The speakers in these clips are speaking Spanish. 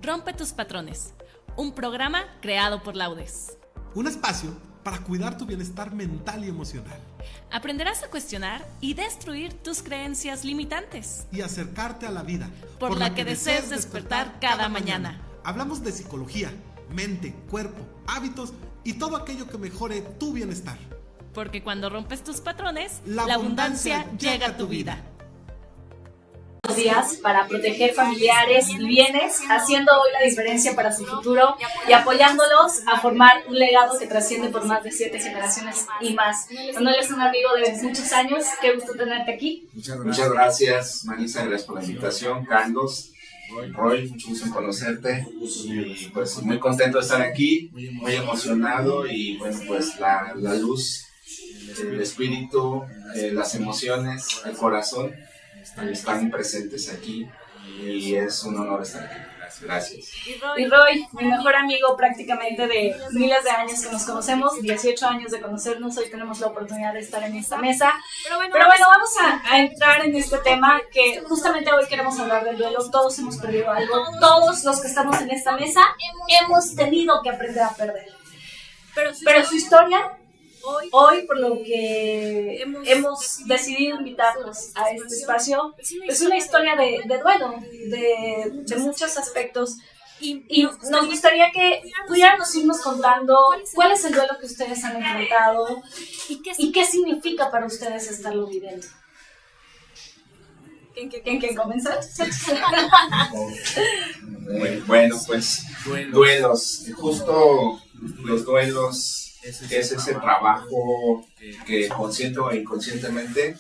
Rompe tus patrones, un programa creado por Laudes. Un espacio para cuidar tu bienestar mental y emocional. Aprenderás a cuestionar y destruir tus creencias limitantes. Y acercarte a la vida. Por la que desees despertar cada mañana. Hablamos de psicología, mente, cuerpo, hábitos y todo aquello que mejore tu bienestar. Porque cuando rompes tus patrones, la abundancia llega a tu vida. Días para proteger familiares y bienes, haciendo hoy la diferencia para su futuro y apoyándolos a formar un legado que trasciende por más de 7 generaciones y más. Manuel es un amigo de muchos años, qué gusto tenerte aquí. Muchas gracias, Marisa, gracias por la invitación. Carlos, Roy, mucho gusto en conocerte y pues muy contento de estar aquí, muy emocionado y bueno, pues la luz, el espíritu, las emociones, el corazón están presentes aquí y es un honor estar aquí. Gracias. Y Roy, mi mejor amigo prácticamente de miles de años que nos conocemos, 18 años de conocernos, hoy tenemos la oportunidad de estar en esta mesa. Pero bueno, vamos a entrar en este tema que justamente hoy queremos hablar del duelo. Todos hemos perdido algo, todos los que estamos en esta mesa hemos tenido que aprender a perder. Pero su historia... Hoy, por lo que hemos decidido invitarlos a este espacio, es una historia de duelo, de muchos aspectos. Y nos gustaría que pudiéramos irnos contando cuál es el duelo que ustedes han enfrentado y qué significa para ustedes estarlo viviendo. ¿En qué comenzar? Bueno, pues duelos, justo los duelos. Es ese trabajo que consciente o inconscientemente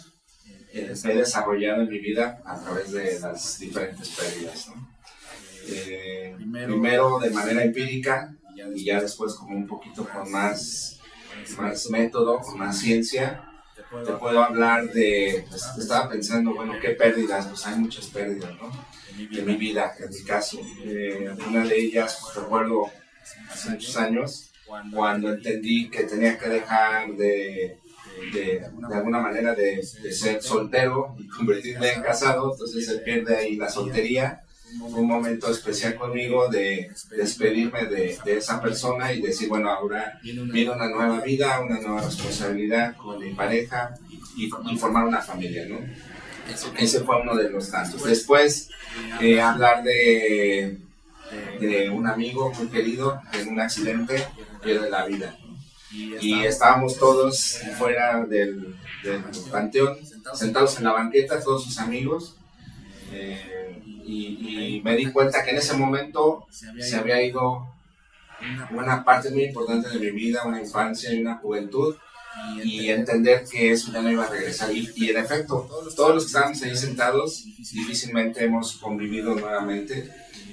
he desarrollado en mi vida a través de las diferentes pérdidas, ¿no? Primero de manera empírica y ya después como un poquito con más método, con más ciencia. Te puedo hablar de, pues, estaba pensando, bueno, ¿qué pérdidas? Pues hay muchas pérdidas, ¿no? En mi vida, en mi caso. Una de ellas, pues, recuerdo hace muchos años, cuando entendí que tenía que dejar de alguna manera de ser soltero y convertirme en casado, entonces se pierde ahí la soltería. Fue un momento especial conmigo de despedirme de esa persona y decir, bueno, ahora viene una nueva vida, una nueva responsabilidad con mi pareja y formar una familia, ¿no? Ese fue uno de los tantos. Después, hablar de un amigo muy querido en un accidente, pierde la vida, ¿no? Y estábamos todos fuera del panteón, sentados en la banqueta, todos sus amigos, y me di cuenta que en ese momento se había ido una parte muy importante de mi vida, una infancia y una juventud, y entender que eso ya no iba a regresar. Y en efecto, todos los que estábamos ahí sentados, difícilmente hemos convivido nuevamente.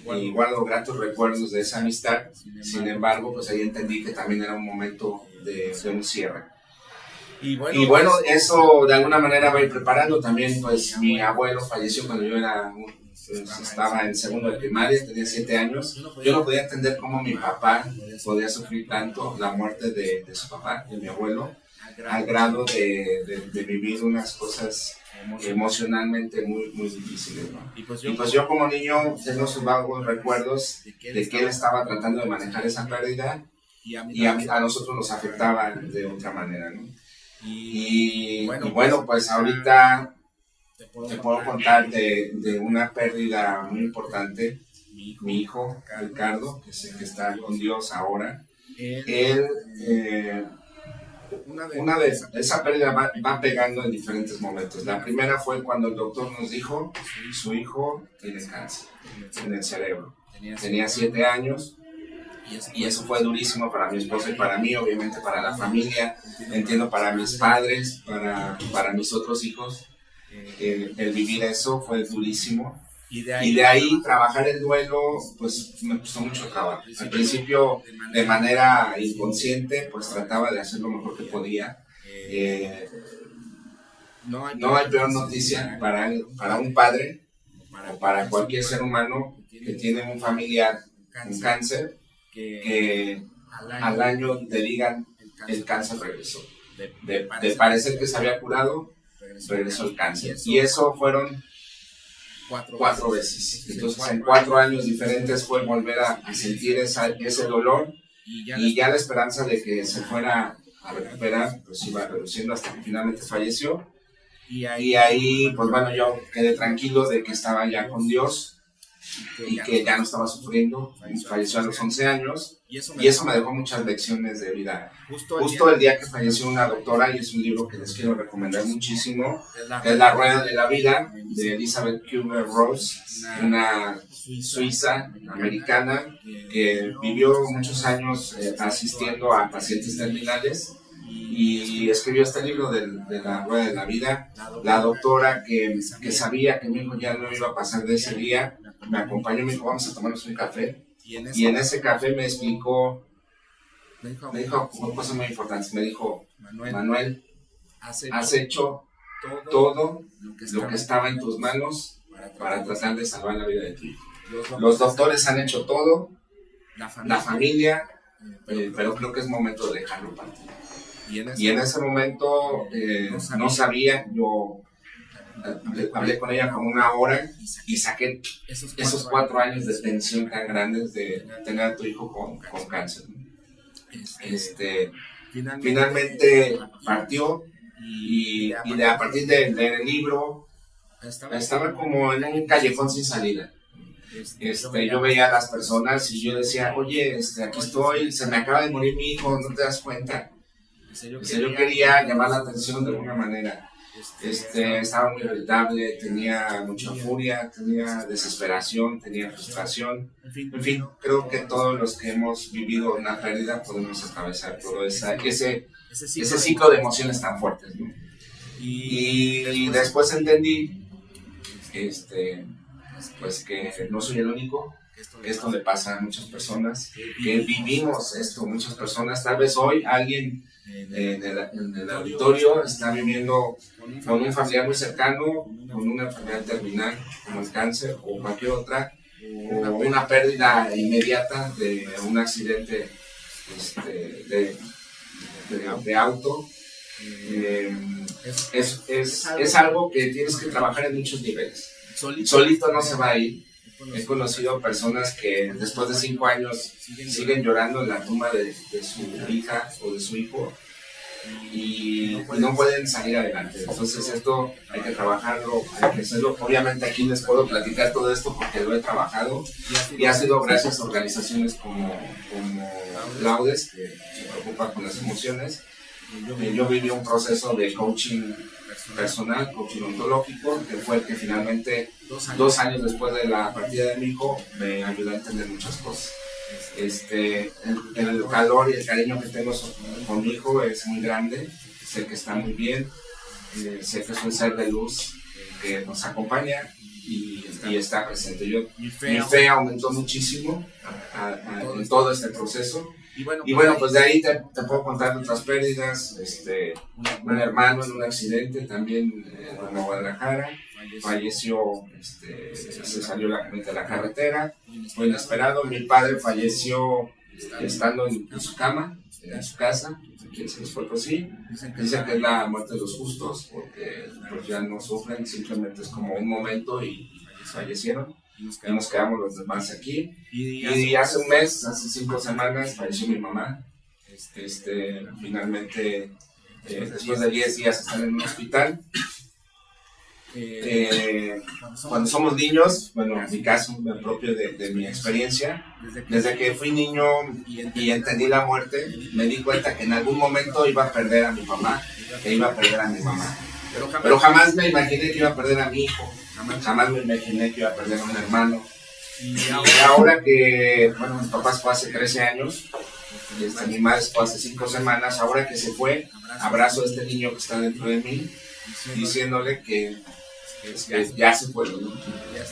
Y guardo gratos recuerdos de esa amistad. Sin embargo, pues ahí entendí que también era un momento de un cierre. Y bueno, eso de alguna manera va a ir preparando. También, pues mi abuelo falleció cuando yo estaba en segundo de primaria, tenía 7 años. Yo no podía entender cómo mi papá podía sufrir tanto la muerte de su papá, de mi abuelo, al grado de vivir unas cosas emocionalmente muy, muy difíciles, ¿no? Y pues yo como niño tengo esos vagos recuerdos de que él estaba tratando de manejar esa pérdida y a nosotros nos afectaba de otra manera, ¿no? Y bueno, pues ahorita te puedo contar de una pérdida muy importante. Mi hijo, Ricardo, que sé que está con Dios ahora, él... esa pérdida va pegando en diferentes momentos. La primera fue cuando el doctor nos dijo, su hijo tiene cáncer en el cerebro. Tenía 7 años y eso fue durísimo para mi esposa y para mí, obviamente para la familia, entiendo para mis padres, para mis otros hijos. El vivir eso fue durísimo. Y de ahí trabajar el duelo, pues me costó mucho trabajo. Al principio, de manera inconsciente, pues trataba de hacer lo mejor que podía. No hay peor noticia para un padre o para cualquier ser humano que tiene un familiar con cáncer, que al año te digan el cáncer regresó. De parecer que se había curado, regresó el cáncer. Y eso fueron 4 veces. Entonces en 4 años diferentes fue volver a sentir ese dolor, y ya la esperanza de que se fuera a recuperar pues iba reduciendo hasta que finalmente falleció. Y ahí pues bueno, yo quedé tranquilo de que estaba ya con Dios y que ya no estaba sufriendo. Falleció a los 11 años y eso me dejó muchas lecciones de vida. Justo el día que falleció una doctora, y es un libro que les quiero recomendar muchísimo, que es La Rueda de la Vida, de Elizabeth Kübler-Ross, una suiza americana que vivió muchos años asistiendo a pacientes terminales, y escribió este libro de La Rueda de la Vida. La doctora que sabía que mi hijo ya no iba a pasar de ese día, me acompañó y me dijo, vamos a tomarnos un café, y en ese café me explicó, me dijo cosas muy importantes. Me dijo, Manuel, has hecho todo lo que estaba en tus manos para tratar de salvar la vida de tu hijo. Los doctores han hecho todo, la familia, pero creo que es momento de dejarlo partir. Y en ese momento no sabía, yo hablé con ella como 1 hora y saqué esos 4 años de tensión tan grandes de tener a tu hijo con cáncer. Finalmente partió, y a partir de leer el libro estaba como en un callejón sin salida. Yo veía a las personas y yo decía, oye, aquí estoy, se me acaba de morir mi hijo, ¿no te das cuenta? Yo quería llamar la atención de alguna manera. Estaba muy irritable, tenía mucha furia, tenía desesperación, tenía frustración. En fin, creo que todos los que hemos vivido una pérdida podemos atravesar todo ese ciclo de emociones tan fuertes, ¿no? Y después entendí pues que no soy el único, que esto le pasa a muchas personas, que vivimos esto, muchas personas. Tal vez hoy alguien en el auditorio está viviendo con un familiar muy cercano, con una enfermedad terminal como el cáncer o cualquier otra, o una pérdida inmediata de un accidente de auto. Es algo que tienes que trabajar en muchos niveles. Solito no se va a ir. He conocido personas que después de 5 años siguen llorando en la tumba de su hija o de su hijo y no pueden salir adelante. Entonces esto hay que trabajarlo, hay que hacerlo. Obviamente aquí les puedo platicar todo esto porque lo he trabajado y ha sido gracias a organizaciones como Laudes, que se preocupa con las emociones. Yo viví un proceso de coaching personal, coaching ontológico, que fue el que finalmente 2 años después de la partida de mi hijo me ayudó a entender muchas cosas. El calor y el cariño que tengo con mi hijo es muy grande. Sé que está muy bien, sé que es un ser de luz que nos acompaña y está presente. Mi fe aumentó muchísimo en todo este proceso. Y bueno, pues de ahí te puedo contar otras pérdidas. Un hermano en un accidente también en Guadalajara falleció, se salió de la carretera, fue inesperado. Mi padre falleció estando en su cama, en su casa, aquí en San Luis Potosí. Dicen que es la muerte de los justos, porque pues ya no sufren, simplemente es como un momento y fallecieron. Y nos quedamos los demás aquí. Y hace un mes, hace 5 semanas, falleció mi mamá. Finalmente, después de 10 días están en un hospital. Cuando somos niños, bueno, en mi caso, me propio de mi experiencia, desde que fui niño y entendí la muerte, me di cuenta que en algún momento iba a perder a mi mamá, que iba a perder a mi mamá. Pero jamás me imaginé que iba a perder a mi hijo. Jamás me imaginé que iba a perder a un hermano. Y ahora que, bueno, mi papá fue hace 13 años, mi madre fue hace 5 semanas, ahora que se fue, abrazo a este niño que está dentro de mí, diciéndole que ya se fueron, ¿no?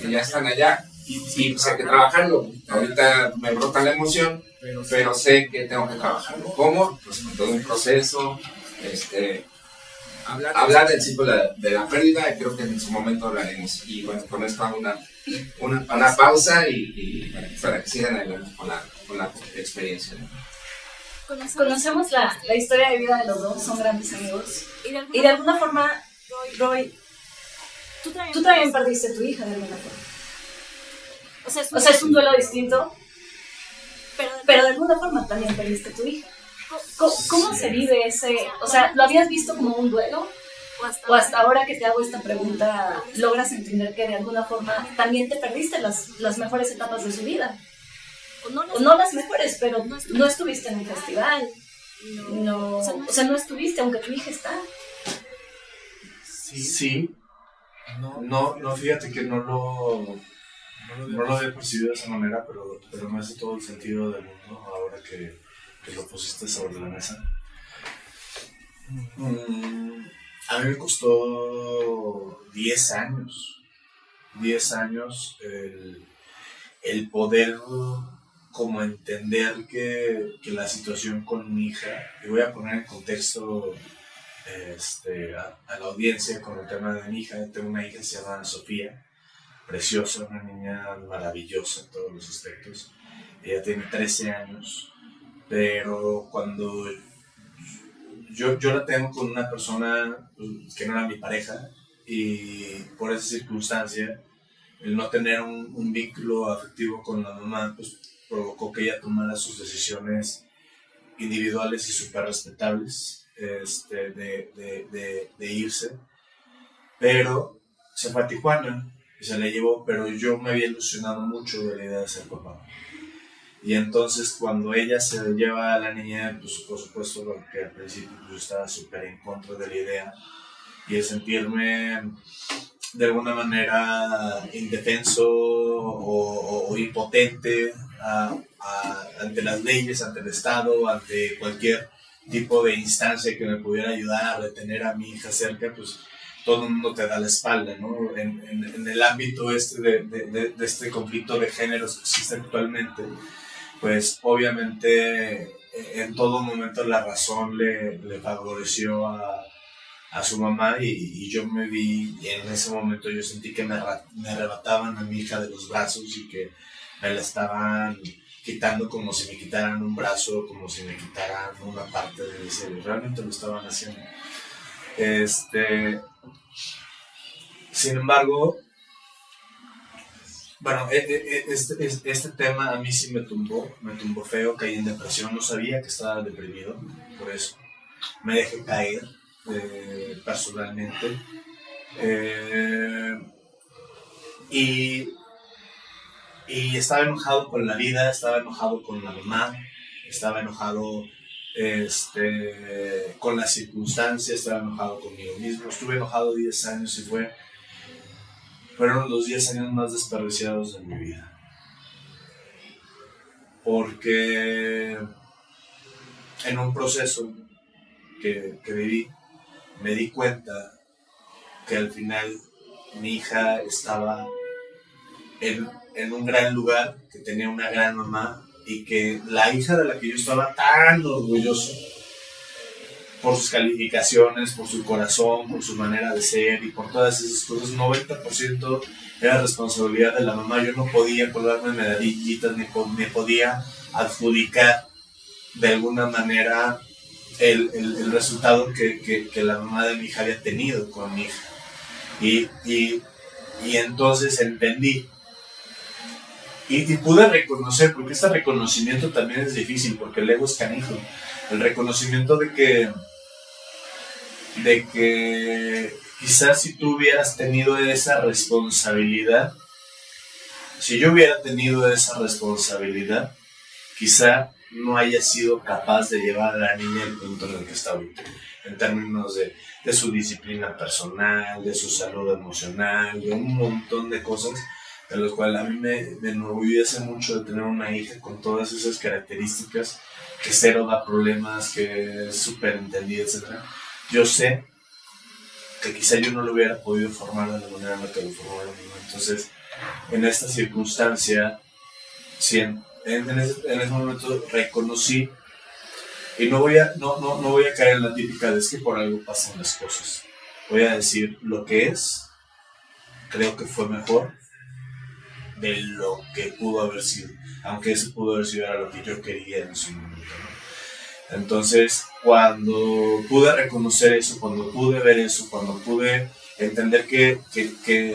Que ya están allá, y pues hay que trabajarlo. Ahorita me brota la emoción, pero sé que tengo que trabajarlo. ¿Cómo? Pues con todo un proceso, hablar del ciclo de la pérdida, y creo que en su momento hablaremos. Y bueno, con esto hago una pausa y para que sigan adelante con la experiencia, ¿no? Conocemos la historia de vida de los dos, son grandes amigos. Y de alguna forma, Roy, Tú también perdiste a tu hija de alguna forma. O sea, es un duelo distinto, pero de alguna forma también perdiste a tu hija. ¿Cómo se vive ese? O sea, ¿lo habías visto como un duelo? ¿O hasta ahora que te hago esta pregunta logras entender que de alguna forma también te perdiste las mejores etapas de su vida? O no las mejores, pero no estuviste en un festival. No, o sea, no estuviste, aunque tu hija está. Sí. No, fíjate que no lo había percibido de esa manera, pero me hace todo el sentido del mundo ahora que lo pusiste sobre la mesa. A mí me costó 10 años el poder como entender que la situación con mi hija, y voy a poner en contexto a la audiencia con el tema de mi hija. Tengo una hija que se llama Sofía, preciosa, una niña maravillosa en todos los aspectos. Ella tiene 13 años, pero cuando yo la tengo con una persona que no era mi pareja, y por esa circunstancia, el no tener un vínculo afectivo con la mamá, pues provocó que ella tomara sus decisiones individuales y súper respetables de irse. Pero se fue a Tijuana y se la llevó, pero yo me había ilusionado mucho de la idea de ser papá. Y entonces cuando ella se lleva a la niña, pues por supuesto, porque al principio yo estaba súper en contra de la idea, y el sentirme de alguna manera indefenso o impotente ante las leyes, ante el Estado, ante cualquier tipo de instancia que me pudiera ayudar a retener a mi hija cerca, pues todo el mundo te da la espalda, ¿no? En el ámbito de este conflicto de géneros que existe actualmente, pues obviamente en todo momento la razón le favoreció a su mamá, y yo me vi, y en ese momento yo sentí que me arrebataban a mi hija de los brazos y que me la estaban quitando como si me quitaran un brazo, como si me quitaran una parte del cerebro. Realmente lo estaban haciendo. Sin embargo, bueno, este tema a mí sí me tumbó feo, caí en depresión, no sabía que estaba deprimido, por eso me dejé caer personalmente, y estaba enojado con la vida, estaba enojado con la mamá, estaba enojado con las circunstancias, estaba enojado conmigo mismo. Estuve enojado 10 años y fueron los 10 años más desperdiciados de mi vida, porque en un proceso que viví, me di cuenta que al final mi hija estaba en un gran lugar, que tenía una gran mamá, y que la hija de la que yo estaba tan orgulloso por sus calificaciones, por su corazón, por su manera de ser y por todas esas cosas, 90% era responsabilidad de la mamá. Yo no podía colgarme medallitas, ni podía adjudicar de alguna manera el resultado que la mamá de mi hija había tenido con mi hija. Y entonces entendí y pude reconocer, porque este reconocimiento también es difícil, porque el ego es canijo. El reconocimiento de que quizás si tú hubieras tenido esa responsabilidad, si yo hubiera tenido esa responsabilidad, quizá no haya sido capaz de llevar a la niña al punto en el que está ahorita, en términos de su disciplina personal, de su salud emocional, de un montón de cosas, de los cuales a mí me enorgullece mucho de tener una hija con todas esas características, que cero da problemas, que es súper entendida, etc. Yo sé que quizá yo no lo hubiera podido formar de la manera en la que lo formó la misma. Entonces, en esta circunstancia, sí, en ese momento reconocí, y no voy a caer en la típica de es que por algo pasan las cosas. Voy a decir lo que es. Creo que fue mejor de lo que pudo haber sido, aunque eso pudo haber sido lo que yo quería en su momento, ¿no? Entonces, cuando pude reconocer eso, cuando pude ver eso, cuando pude entender que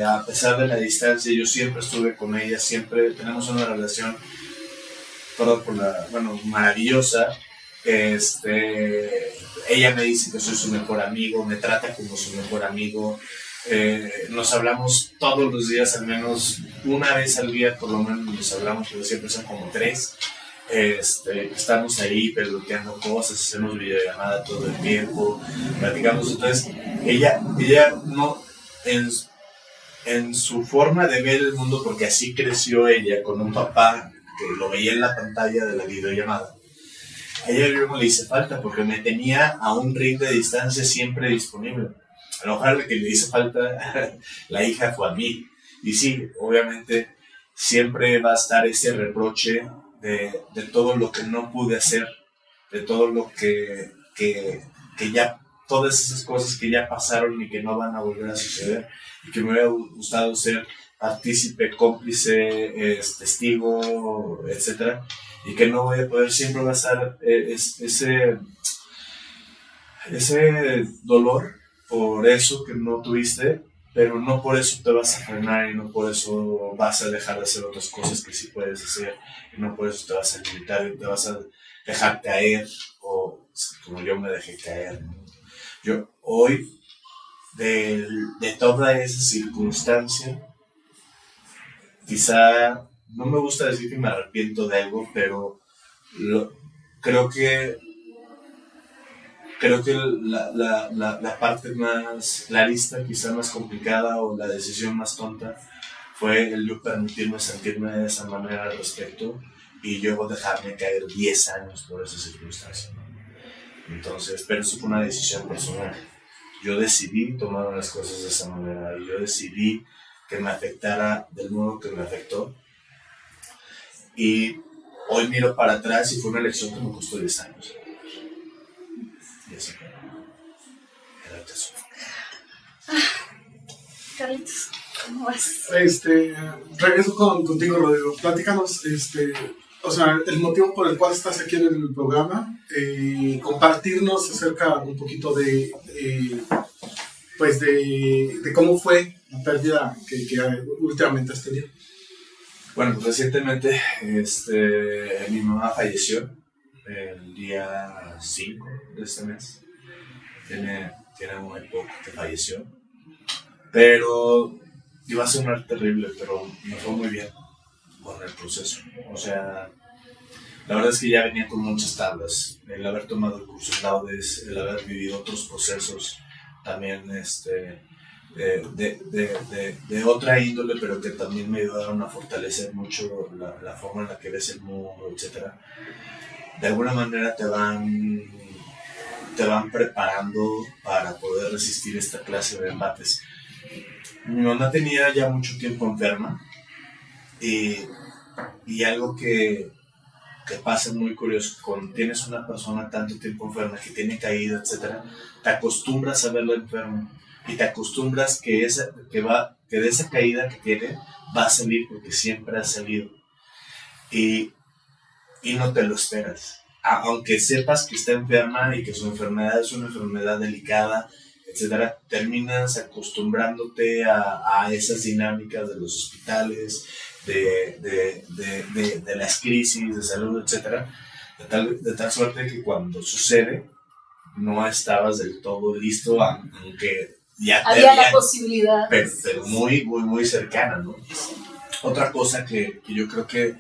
a pesar de la distancia yo siempre estuve con ella, siempre tenemos una relación maravillosa. Ella me dice que soy su mejor amigo, me trata como su mejor amigo. Nos hablamos todos los días, al menos una vez al día, por lo menos nos hablamos, pero siempre son como 3. Estamos ahí peloteando cosas, hacemos videollamada todo el tiempo, platicamos. Entonces, ella no, en su forma de ver el mundo, porque así creció ella, con un papá que lo veía en la pantalla de la videollamada. A ella yo no le hice falta porque me tenía a un ring de distancia siempre disponible. A lo mejor que le hizo falta la hija fue a mí. Y sí, obviamente siempre va a estar ese reproche de todo lo que no pude hacer, de todo lo que ya, todas esas cosas que ya pasaron y que no van a volver a suceder, y que me hubiera gustado ser partícipe, cómplice, testigo, etcétera, y que no voy a poder. Siempre va a estar ese dolor por eso que no tuviste, pero no por eso te vas a frenar y no por eso vas a dejar de hacer otras cosas que sí puedes hacer, y no por eso te vas a limitar y te vas a dejar caer, o como yo me dejé caer, ¿no? Yo hoy, de toda esa circunstancia, quizá no me gusta decir que me arrepiento de algo, pero creo que la parte más, la lista quizá más complicada o la decisión más tonta fue el yo permitirme sentirme de esa manera al respecto y yo dejarme caer 10 años por esa circunstancia, ¿no? Entonces, pero eso fue una decisión personal. Yo decidí tomar las cosas de esa manera y yo decidí que me afectara del modo que me afectó. Y hoy miro para atrás y fue una elección que me costó 10 años. Y eso era el caso. Carlitos, ¿cómo vas? Regreso contigo, Rodrigo. Platícanos, o sea, el motivo por el cual estás aquí en el programa, compartirnos acerca un poquito de cómo fue la pérdida que últimamente has tenido. Bueno, pues recientemente mi mamá falleció el día 5 de este mes. Tiene muy poco que falleció. Pero iba a sonar terrible, pero me fue muy bien con el proceso. O sea, la verdad es que ya venía con muchas tablas. El haber tomado el curso en Laudes, el haber vivido otros procesos también de otra índole, pero que también me ayudaron a fortalecer mucho la forma en la que ves el mundo, etc. De alguna manera te van preparando para poder resistir esta clase de embates. Mi mamá tenía ya mucho tiempo enferma y algo que pasa muy curioso, cuando tienes una persona tanto tiempo enferma que tiene caída, etc., te acostumbras a verla enferma y te acostumbras que de esa caída que tiene va a salir porque siempre ha salido y no te lo esperas. Aunque sepas que está enferma y que su enfermedad es una enfermedad delicada, etcétera, terminas acostumbrándote a esas dinámicas de los hospitales, de las crisis de salud, etcétera, de tal suerte que cuando sucede no estabas del todo listo, aunque ya había la posibilidad, pero muy, muy, muy cercana, ¿no? Otra cosa que yo creo que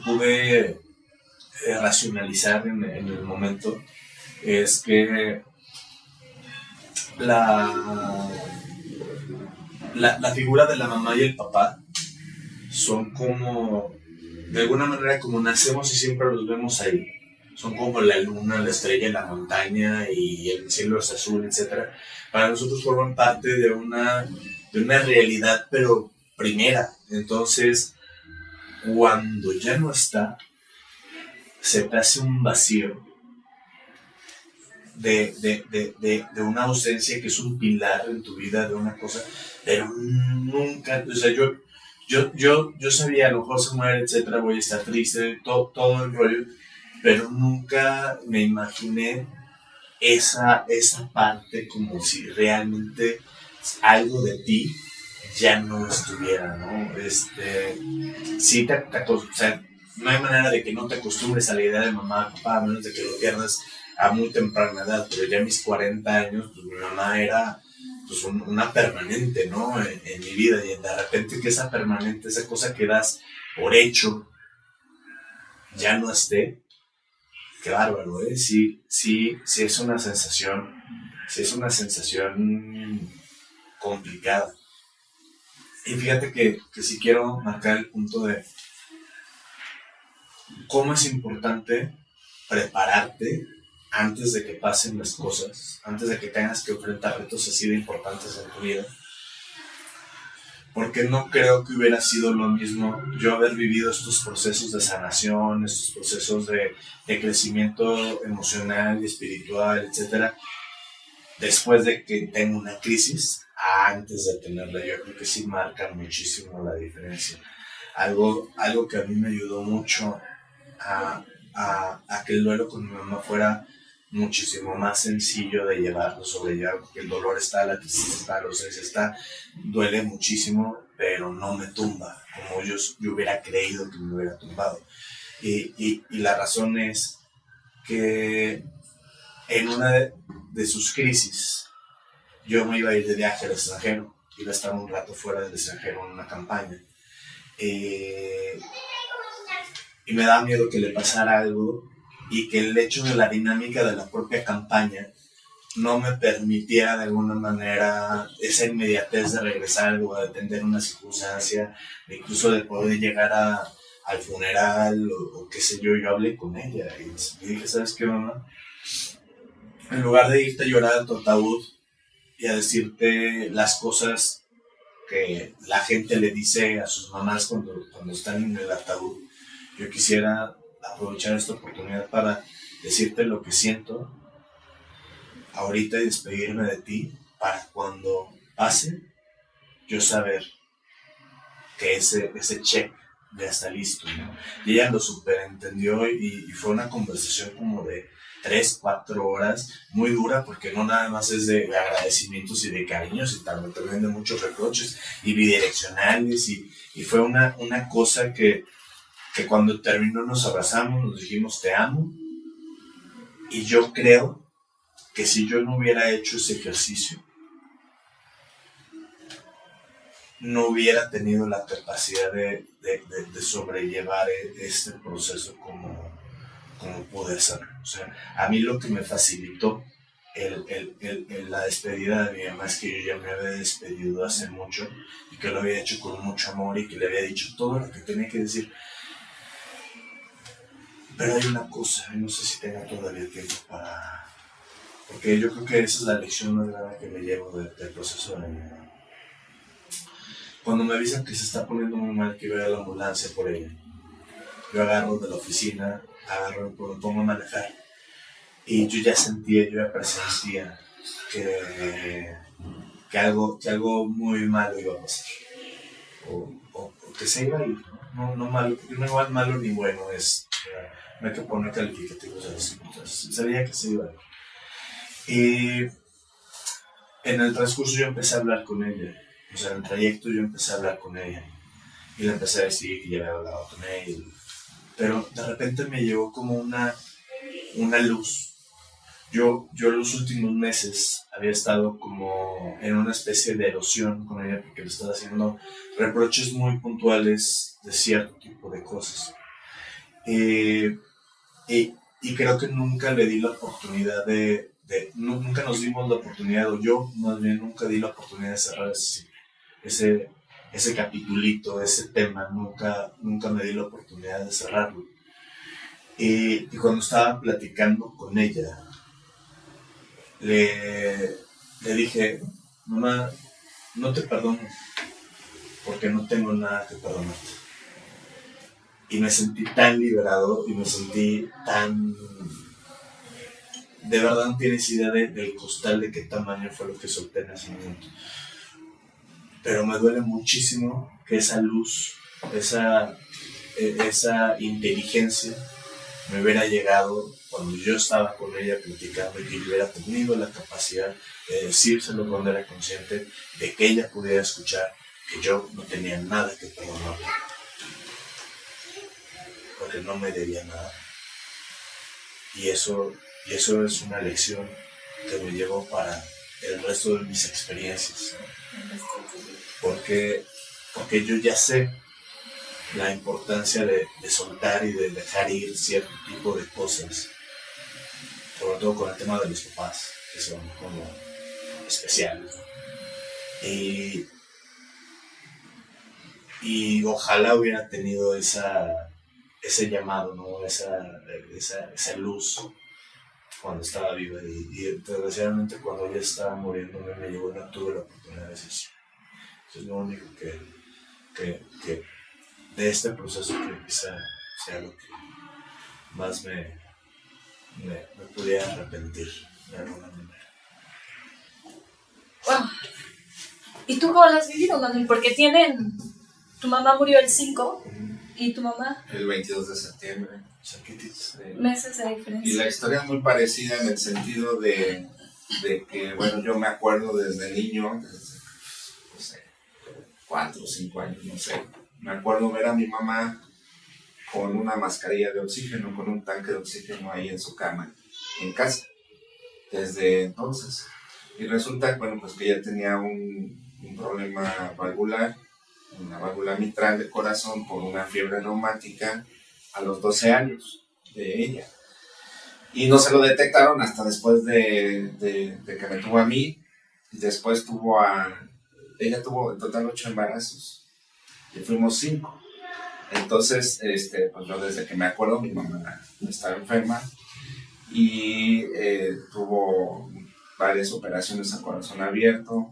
pude racionalizar en el momento es que la figura de la mamá y el papá son como, de alguna manera, como nacemos y siempre los vemos ahí. Son como la luna, la estrella, la montaña y el cielo es azul, etc. Para nosotros forman parte de una realidad, pero primera. Entonces, cuando ya no está, se te hace un vacío de una ausencia que es un pilar en tu vida, de una cosa, pero nunca, o sea, yo sabía, a lo mejor se muere, etcétera, voy a estar triste, todo el rollo, pero nunca me imaginé esa parte como si realmente algo de ti ya no estuviera, ¿no? Sí, o sea, no hay manera de que no te acostumbres a la idea de mamá, papá, a menos de que lo pierdas a muy temprana edad, pero ya a mis 40 años, pues mi mamá era pues una permanente, ¿no? En mi vida, y de repente que esa permanente, esa cosa que das por hecho, ya no esté, qué bárbaro, ¿eh? Sí es una sensación, complicada. Y fíjate que sí quiero marcar el punto de cómo es importante prepararte antes de que pasen las cosas, antes de que tengas que enfrentar retos así de importantes en tu vida. Porque no creo que hubiera sido lo mismo yo haber vivido estos procesos de sanación, estos procesos de crecimiento emocional y espiritual, etcétera, después de que tengo una crisis, antes de tenerla. Yo creo que sí marca muchísimo la diferencia. Algo que a mí me ayudó mucho a que el duelo con mi mamá fuera muchísimo más sencillo de llevar, de sobrellevar, porque el dolor está, la tristeza está, la ausencia está, duele muchísimo, pero no me tumba, como yo hubiera creído que me hubiera tumbado. Y la razón es que en una de sus crisis, yo me iba a ir de viaje al extranjero, iba a estar un rato fuera del extranjero en una campaña. Y me daba miedo que le pasara algo y que el hecho de la dinámica de la propia campaña no me permitiera de alguna manera esa inmediatez de regresar o de atender una circunstancia, incluso de poder llegar al funeral o qué sé yo. Yo hablé con ella y dije, ¿sabes qué, mamá? En lugar de irte a llorar a tu ataúd y a decirte las cosas que la gente le dice a sus mamás cuando están en el ataúd, yo quisiera aprovechar esta oportunidad para decirte lo que siento ahorita y despedirme de ti, para cuando pase, yo saber que ese check ya está listo, ¿no? Y ella lo superentendió y fue una conversación como de 3-4 horas, muy dura, porque no nada más es de agradecimientos y de cariños, y también de muchos reproches y bidireccionales, y fue una cosa que cuando terminó nos abrazamos, nos dijimos te amo, y yo creo que si yo no hubiera hecho ese ejercicio, no hubiera tenido la capacidad de sobrellevar este proceso como pude hacerlo. O sea, a mí lo que me facilitó la despedida de mi mamá es que yo ya me había despedido hace mucho y que lo había hecho con mucho amor y que le había dicho todo lo que tenía que decir. Pero hay una cosa, no sé si tenga todavía tiempo para... Porque yo creo que esa es la lección más grande que me llevo del proceso de mi mamá. Cuando me avisan que se está poniendo muy mal, que vaya a la ambulancia por ella, yo agarro de la oficina, me pongo a manejar, y yo ya presentía que algo muy malo iba a pasar, o que se iba a ir, no malo, porque no igual malo ni bueno es, no hay que poner calificativos a las circunstancias, sabía que se iba a ir. Y en el transcurso yo empecé a hablar con ella, o sea, en el trayecto yo empecé a hablar con ella, y le empecé a decir que ya había hablado con ella, pero de repente me llegó como una luz. Yo los últimos meses había estado como en una especie de erosión con ella porque le estaba haciendo reproches muy puntuales de cierto tipo de cosas. Y creo que nunca le di la oportunidad nunca nos dimos la oportunidad, o yo más bien nunca di la oportunidad de cerrar ese capitulito, ese tema, nunca me di la oportunidad de cerrarlo. Y cuando estaba platicando con ella, le dije, mamá, no te perdono, porque no tengo nada que perdonarte. Y me sentí tan liberado, y me sentí tan... De verdad no tienes idea del costal de qué tamaño fue lo que solté en ese momento. Pero me duele muchísimo que esa luz, esa inteligencia me hubiera llegado cuando yo estaba con ella platicando, y que yo hubiera tenido la capacidad de decírselo cuando era consciente, de que ella pudiera escuchar que yo no tenía nada que perdonarle, porque no me debía nada. Y eso es una lección que me llevo para el resto de mis experiencias, porque yo ya sé la importancia de soltar y de dejar ir cierto tipo de cosas, sobre todo con el tema de los papás, que son como especiales, ¿no? Y ojalá hubiera tenido ese llamado, ¿no? esa luz cuando estaba viva, y desgraciadamente cuando ella estaba muriendo me llegó, no tuve la oportunidad de decir eso. Eso es lo único que de este proceso, que quizá sea lo que más me pudiera arrepentir de alguna manera. Wow. ¿Y tú cómo lo has vivido, Manuel? Porque tu mamá murió el 5 y tu mamá El 22 de septiembre. Cerquititos. meses de diferencia. Y la historia es muy parecida en el sentido de que, bueno, yo me acuerdo desde niño, desde, no sé, 4 o 5 años, no sé. Me acuerdo ver a mi mamá con una mascarilla de oxígeno, con un tanque de oxígeno ahí en su cama, en casa, desde entonces. Y resulta, bueno, pues que ella tenía un problema valvular, una válvula mitral de corazón por una fiebre reumática a los 12 años de ella. Y no se lo detectaron hasta después de que me tuvo a mí, y después ella tuvo en total 8 embarazos, y fuimos 5. Entonces, pues yo desde que me acuerdo, mi mamá estaba enferma, y tuvo varias operaciones a corazón abierto,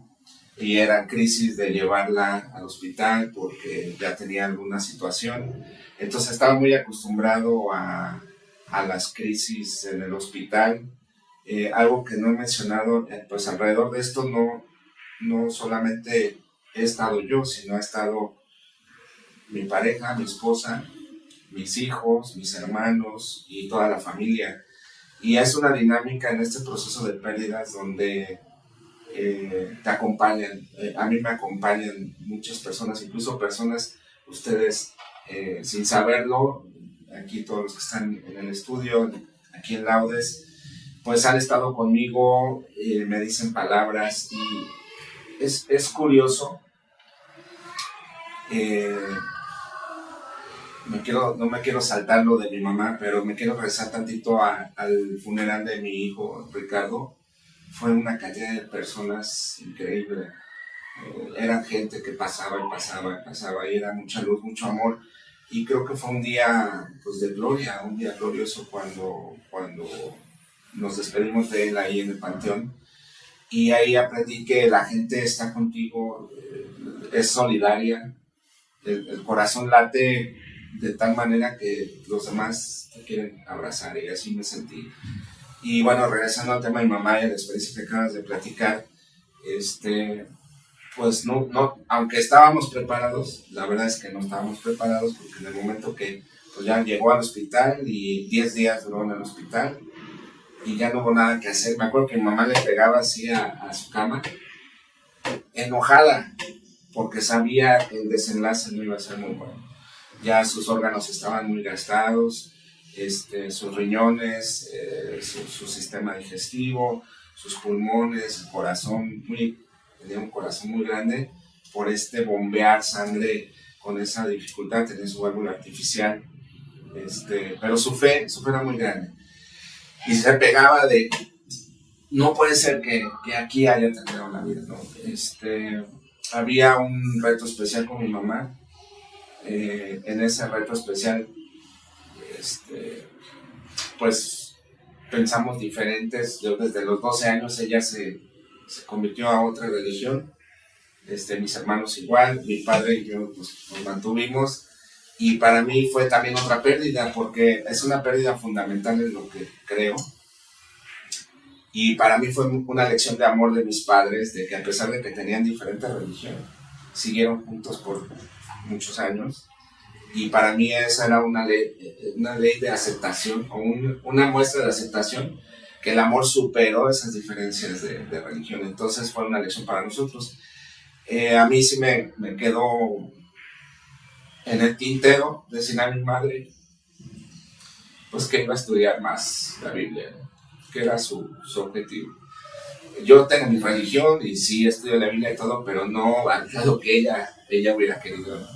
y era crisis de llevarla al hospital porque ya tenía alguna situación. Entonces estaba muy acostumbrado a las crisis en el hospital. Algo que no he mencionado, pues alrededor de esto no solamente he estado yo, sino ha estado mi pareja, mi esposa, mis hijos, mis hermanos y toda la familia. Y es una dinámica en este proceso de pérdidas donde te acompañan. A mí me acompañan muchas personas, incluso personas, ustedes sin saberlo, aquí todos los que están en el estudio, aquí en Laudes, pues han estado conmigo, me dicen palabras, y es curioso. No me quiero saltar lo de mi mamá, pero me quiero regresar tantito al funeral de mi hijo Ricardo. Fue una cantidad de personas increíble. Eran gente que pasaba y pasaba y pasaba, y era mucha luz, mucho amor. Y creo que fue un día, pues, de gloria, un día glorioso cuando nos despedimos de él ahí en el panteón. Y ahí aprendí que la gente está contigo, es solidaria, el corazón late de tal manera que los demás te quieren abrazar, y así me sentí. Y bueno, regresando al tema de mi mamá y a la experiencia que acabas de platicar, pues no, aunque estábamos preparados, la verdad es que no estábamos preparados, porque en el momento que pues ya llegó al hospital, y 10 días duró en el hospital, y ya no hubo nada que hacer. Me acuerdo que mi mamá le pegaba así a su cama, enojada, porque sabía que el desenlace no iba a ser muy bueno. Ya sus órganos estaban muy gastados, sus riñones, su sistema digestivo, sus pulmones, el corazón, tenía un corazón muy grande por bombear sangre con esa dificultad, tenía su válvula artificial, pero su fe era muy grande. Y se pegaba de, no puede ser que aquí haya terminado la vida, ¿no? Había un reto especial con mi mamá. En ese reto especial, pues pensamos diferentes. Yo desde los 12 años ella se convirtió a otra religión, mis hermanos igual, mi padre y yo pues, nos mantuvimos, y para mí fue también otra pérdida, porque es una pérdida fundamental en lo que creo. Y para mí fue una lección de amor de mis padres, de que a pesar de que tenían diferentes religiones, siguieron juntos por muchos años. Y para mí esa era una ley de aceptación, o una muestra de aceptación, que el amor superó esas diferencias de religión. Entonces fue una lección para nosotros. A mí sí me quedó en el tintero decir a mi madre pues que iba a estudiar más la Biblia, ¿no? Que era su objetivo. Yo tengo mi religión y sí estudio la Biblia y todo, pero no a lo que ella hubiera querido, ¿no?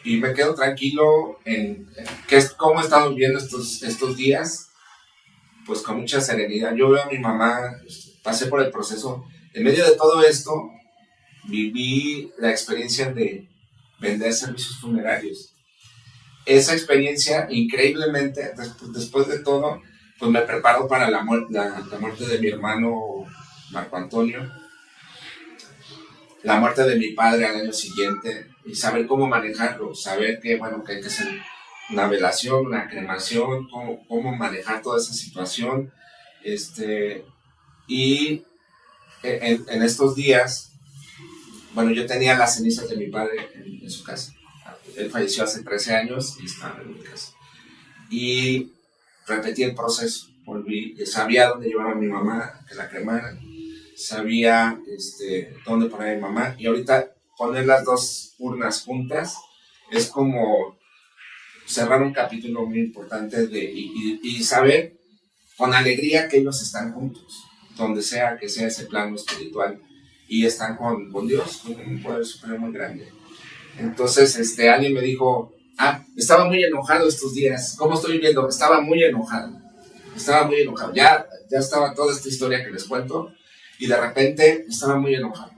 Y me quedo tranquilo en cómo estamos viviendo estos días, pues con mucha serenidad. Yo veo a mi mamá, pasé por el proceso. En medio de todo esto, viví la experiencia de vender servicios funerarios. Esa experiencia, increíblemente, después de todo, pues me preparó para la muerte de mi hermano Marco Antonio, la muerte de mi padre al año siguiente, y saber cómo manejarlo, saber que hay que hacer una velación, una cremación, cómo manejar toda esa situación. Y en estos días, yo tenía las cenizas de mi padre en su casa. Él falleció hace 13 años y estaba en mi casa. Y repetí el proceso, volví, sabía dónde llevar a mi mamá, que la cremaran, sabía dónde poner a mi mamá, y ahorita poner las dos urnas juntas es como cerrar un capítulo muy importante y saber con alegría que ellos están juntos, donde sea que sea ese plano espiritual, y están con Dios, con un poder supremo muy grande. Entonces alguien me dijo, estaba muy enojado estos días. ¿Cómo estoy viviendo? Estaba muy enojado. Ya estaba toda esta historia que les cuento, y de repente estaba muy enojado,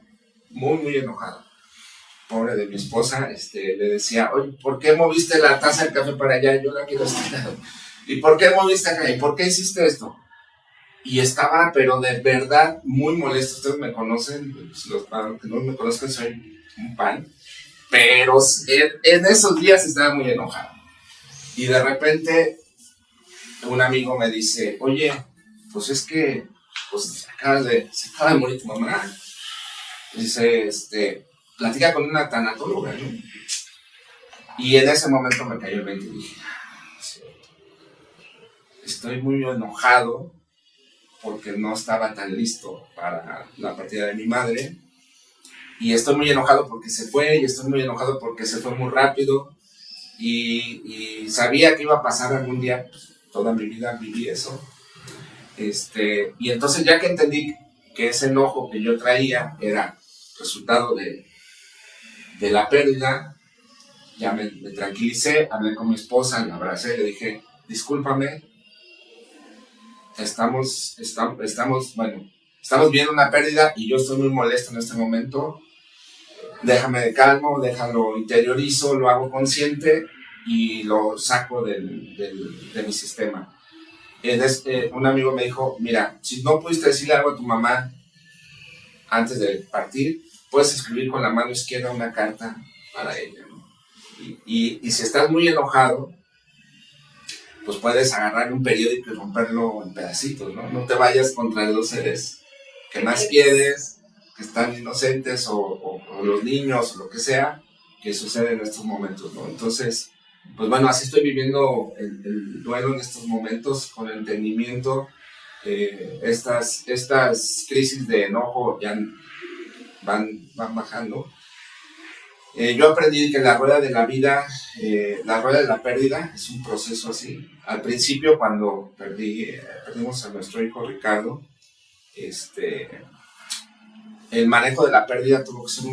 muy enojado. Pobre de mi esposa, le decía, oye, ¿por qué moviste la taza del café para allá? Yo la quiero estar. ¿Y por qué moviste acá? ¿Y por qué hiciste esto? Y estaba, pero de verdad, muy molesto. Ustedes me conocen, los que no me conozcan, soy un pan. Pero en esos días estaba muy enojado. Y de repente un amigo me dice, oye, pues es que se acaba de morir tu mamá. Dice, platica con una tanatóloga, ¿no? Y en ese momento me cayó el 20 y dije, sí, estoy muy enojado porque no estaba tan listo para la partida de mi madre. Y estoy muy enojado porque se fue, y estoy muy enojado porque se fue muy rápido, y sabía que iba a pasar algún día, pues, toda mi vida viví eso. Y entonces, ya que entendí que ese enojo que yo traía era resultado de la pérdida, ya me tranquilicé, hablé con mi esposa, la abracé, le dije, discúlpame, estamos viendo una pérdida y yo estoy muy molesto en este momento. Déjame de calmo, déjalo interiorizo, lo hago consciente y lo saco de mi sistema. Un amigo me dijo, mira, si no pudiste decirle algo a tu mamá antes de partir, puedes escribir con la mano izquierda una carta para ella, ¿no? Y si estás muy enojado, pues puedes agarrar un periódico y romperlo en pedacitos, ¿no? No te vayas contra los seres que más quieres, que están inocentes, o los niños, o lo que sea, que sucede en estos momentos, ¿no? Entonces, pues así estoy viviendo el duelo en estos momentos, con entendimiento. Estas crisis de enojo ya van bajando. Yo aprendí que la rueda de la vida, la rueda de la pérdida, es un proceso así. Al principio, cuando perdimos a nuestro hijo Ricardo, el manejo de la pérdida tuvo que ser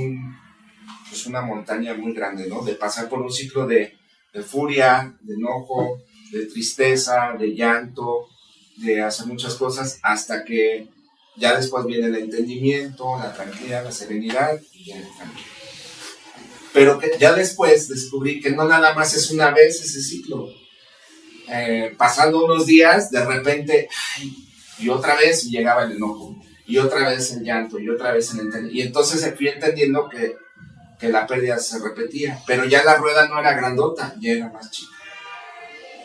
una montaña muy grande, ¿no? De pasar por un ciclo de furia, de enojo, de tristeza, de llanto, de hacer muchas cosas, hasta que ya después viene el entendimiento, la tranquilidad, la serenidad, y ya también. Pero que ya después descubrí que no nada más es una vez ese ciclo. Pasando unos días, de repente, y otra vez llegaba el enojo, y otra vez el llanto, y otra vez el entendimiento. Y entonces fui entendiendo que la pérdida se repetía, pero ya la rueda no era grandota, ya era más chica.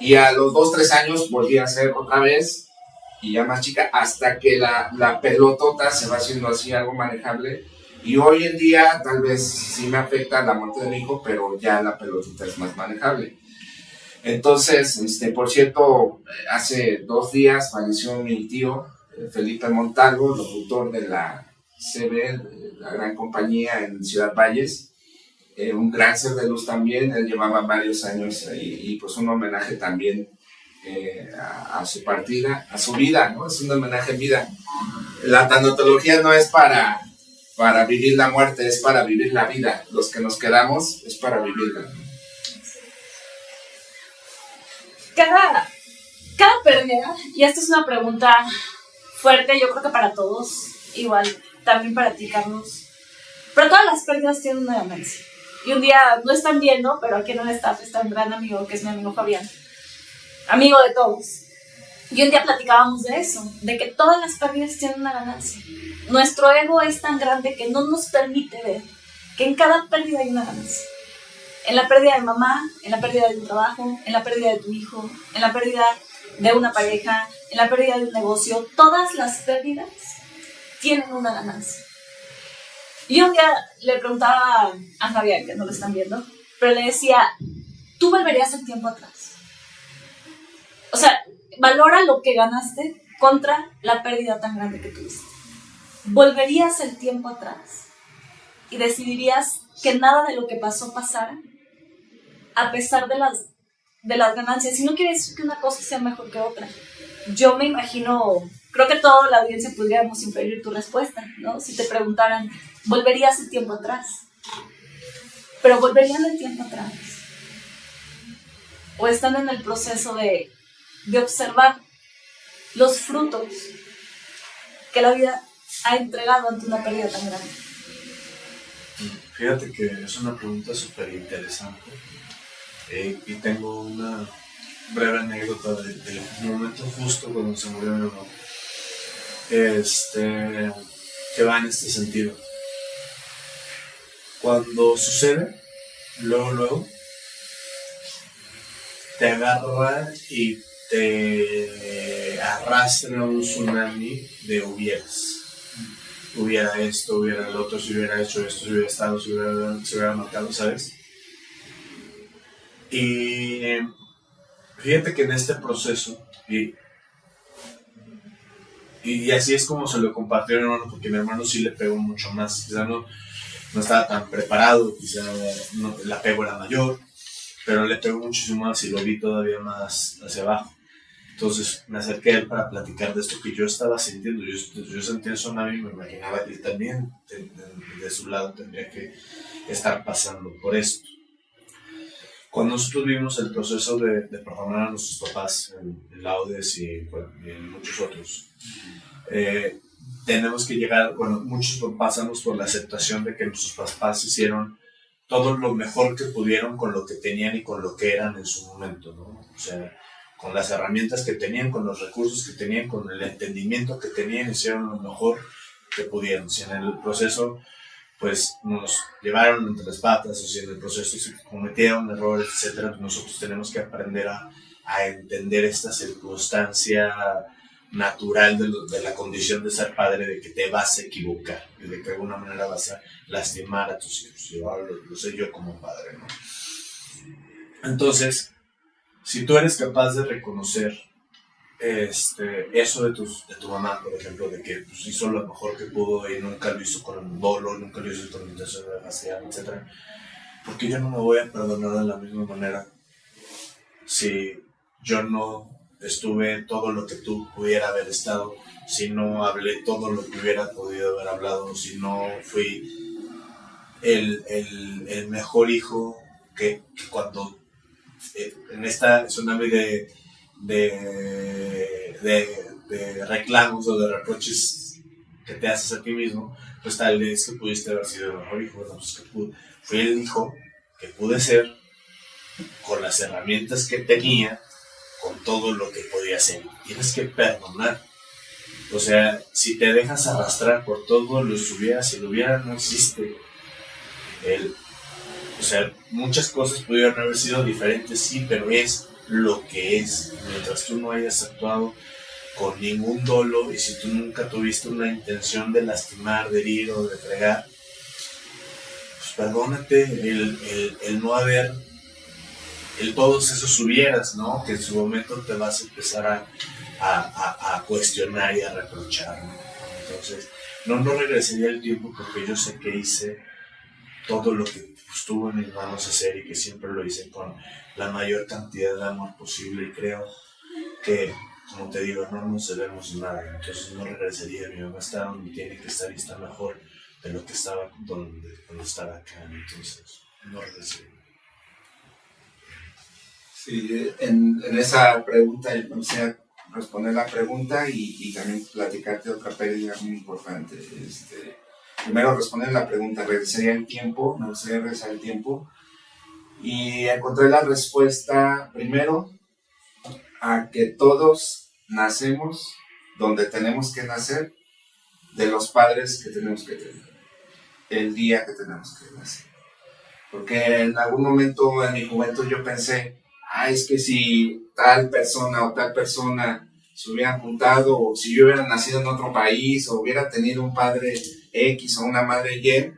Y a los 2-3 años volví a hacer otra vez, y ya más chica, hasta que la pelotota se va haciendo así algo manejable, Y hoy en día tal vez sí me afecta la muerte del hijo, pero ya la pelotita es más manejable. Entonces, por cierto, hace 2 días falleció mi tío, Felipe Montalvo, locutor de la CB, de la gran compañía en Ciudad Valles. Un gran ser de luz también, él llevaba varios años ahí, y pues un homenaje también a su partida, a su vida, ¿no? Es un homenaje en vida. La tanatología no es para vivir la muerte, es para vivir la vida. Los que nos quedamos es para vivirla. Cada pérdida, y esta es una pregunta fuerte, yo creo que para todos, igual, también para ti, Carlos, pero todas las pérdidas tienen una ganancia. Y un día, no están viendo, pero aquí en el staff está un gran amigo, que es mi amigo Fabián, amigo de todos. Y un día platicábamos de eso, de que todas las pérdidas tienen una ganancia. Nuestro ego es tan grande que no nos permite ver que en cada pérdida hay una ganancia. En la pérdida de mamá, en la pérdida de un trabajo, en la pérdida de tu hijo, en la pérdida de una pareja, en la pérdida de un negocio, todas las pérdidas tienen una ganancia. Y un día le preguntaba a Fabián, que no lo están viendo, pero le decía, ¿tú volverías el tiempo atrás? O sea, valora lo que ganaste contra la pérdida tan grande que tuviste. ¿Volverías el tiempo atrás y decidirías que nada de lo que pasó pasara a pesar de las ganancias? Y no quiere decir que una cosa sea mejor que otra. Yo me imagino, creo que toda la audiencia podríamos inferir tu respuesta, ¿no? Si te preguntaran, ¿volverías el tiempo atrás? Pero ¿volverían el tiempo atrás? ¿O están en el proceso de observar los frutos que la vida ha entregado ante una pérdida tan grande? Fíjate que es una pregunta súper interesante. Y tengo una breve anécdota del momento justo cuando se murió mi mamá, que va en este sentido. Cuando sucede, luego te agarra y te arrastra un tsunami de hubieras. Hubiera esto, hubiera el otro, si hubiera hecho esto, si hubiera estado, se hubiera marcado, ¿sabes? Y fíjate que en este proceso, y así es como se lo compartió a mi hermano, porque mi hermano sí le pegó mucho más, quizá no estaba tan preparado, quizá el apego era mayor, pero le pegó muchísimo más y lo vi todavía más hacia abajo. Entonces me acerqué a él para platicar de esto que yo estaba sintiendo. Yo sentía eso, y me imaginaba que él también de su lado tendría que estar pasando por esto. Cuando nosotros vimos el proceso de perdonar a nuestros papás en Laudes y en muchos otros, tenemos que llegar, muchos pasamos por la aceptación de que nuestros papás hicieron todo lo mejor que pudieron con lo que tenían y con lo que eran en su momento, ¿no? O sea, con las herramientas que tenían, con los recursos que tenían, con el entendimiento que tenían, hicieron lo mejor que pudieron. Si en el proceso pues nos llevaron entre las patas, o si en el proceso se cometieron errores, etc., nosotros tenemos que aprender a entender esta circunstancia natural de la condición de ser padre, de que te vas a equivocar y de que de alguna manera vas a lastimar a tus hijos. Yo lo sé yo como padre, ¿no? Entonces, si tú eres capaz de reconocer eso de tu mamá, por ejemplo, de que pues, hizo lo mejor que pudo y nunca lo hizo con dolo, nunca lo hizo con intención de vaciar, etc., porque yo no me voy a perdonar de la misma manera si yo no estuve todo lo que tú pudiera haber estado, si no hablé todo lo que hubiera podido haber hablado, si no fui el mejor hijo que cuando en esta tsunami de reclamos o de reproches que te haces a ti mismo, pues tal vez que pudiste haber sido el mejor hijo. Bueno, pues que fui el hijo que pude ser con las herramientas que tenía, con todo lo que podía hacer. Tienes que perdonar. O sea, si te dejas arrastrar por todo lo hubiera, si lo hubiera no existe. O sea, muchas cosas pudieron haber sido diferentes, sí, pero es lo que es. Mientras tú no hayas actuado con ningún dolo y si tú nunca tuviste una intención de lastimar, de herir o de fregar, perdónate el no haber, el todos esos hubieras, ¿no? Que en su momento te vas a empezar a cuestionar y a reprochar, ¿no? Entonces, no regresaría el tiempo porque yo sé que hice todo lo que estuvo en mis manos hacer y que siempre lo hice con la mayor cantidad de amor posible, y creo que, como te digo, no nos debemos nada. Entonces no regresaría. Mi mamá está donde tiene que estar y está mejor de lo que estaba cuando estaba acá. Entonces no regresaría. Sí, en esa pregunta yo me gustaría responder la pregunta y también platicarte otra pérdida muy importante. Primero responder la pregunta, ¿regresaría el tiempo? Me gustaría regresar el tiempo. Y encontré la respuesta primero a que todos nacemos donde tenemos que nacer, de los padres que tenemos que tener, el día que tenemos que nacer. Porque en algún momento en mi juventud yo pensé, es que si tal persona o tal persona se hubieran juntado, o si yo hubiera nacido en otro país, o hubiera tenido un padre X o una madre Y,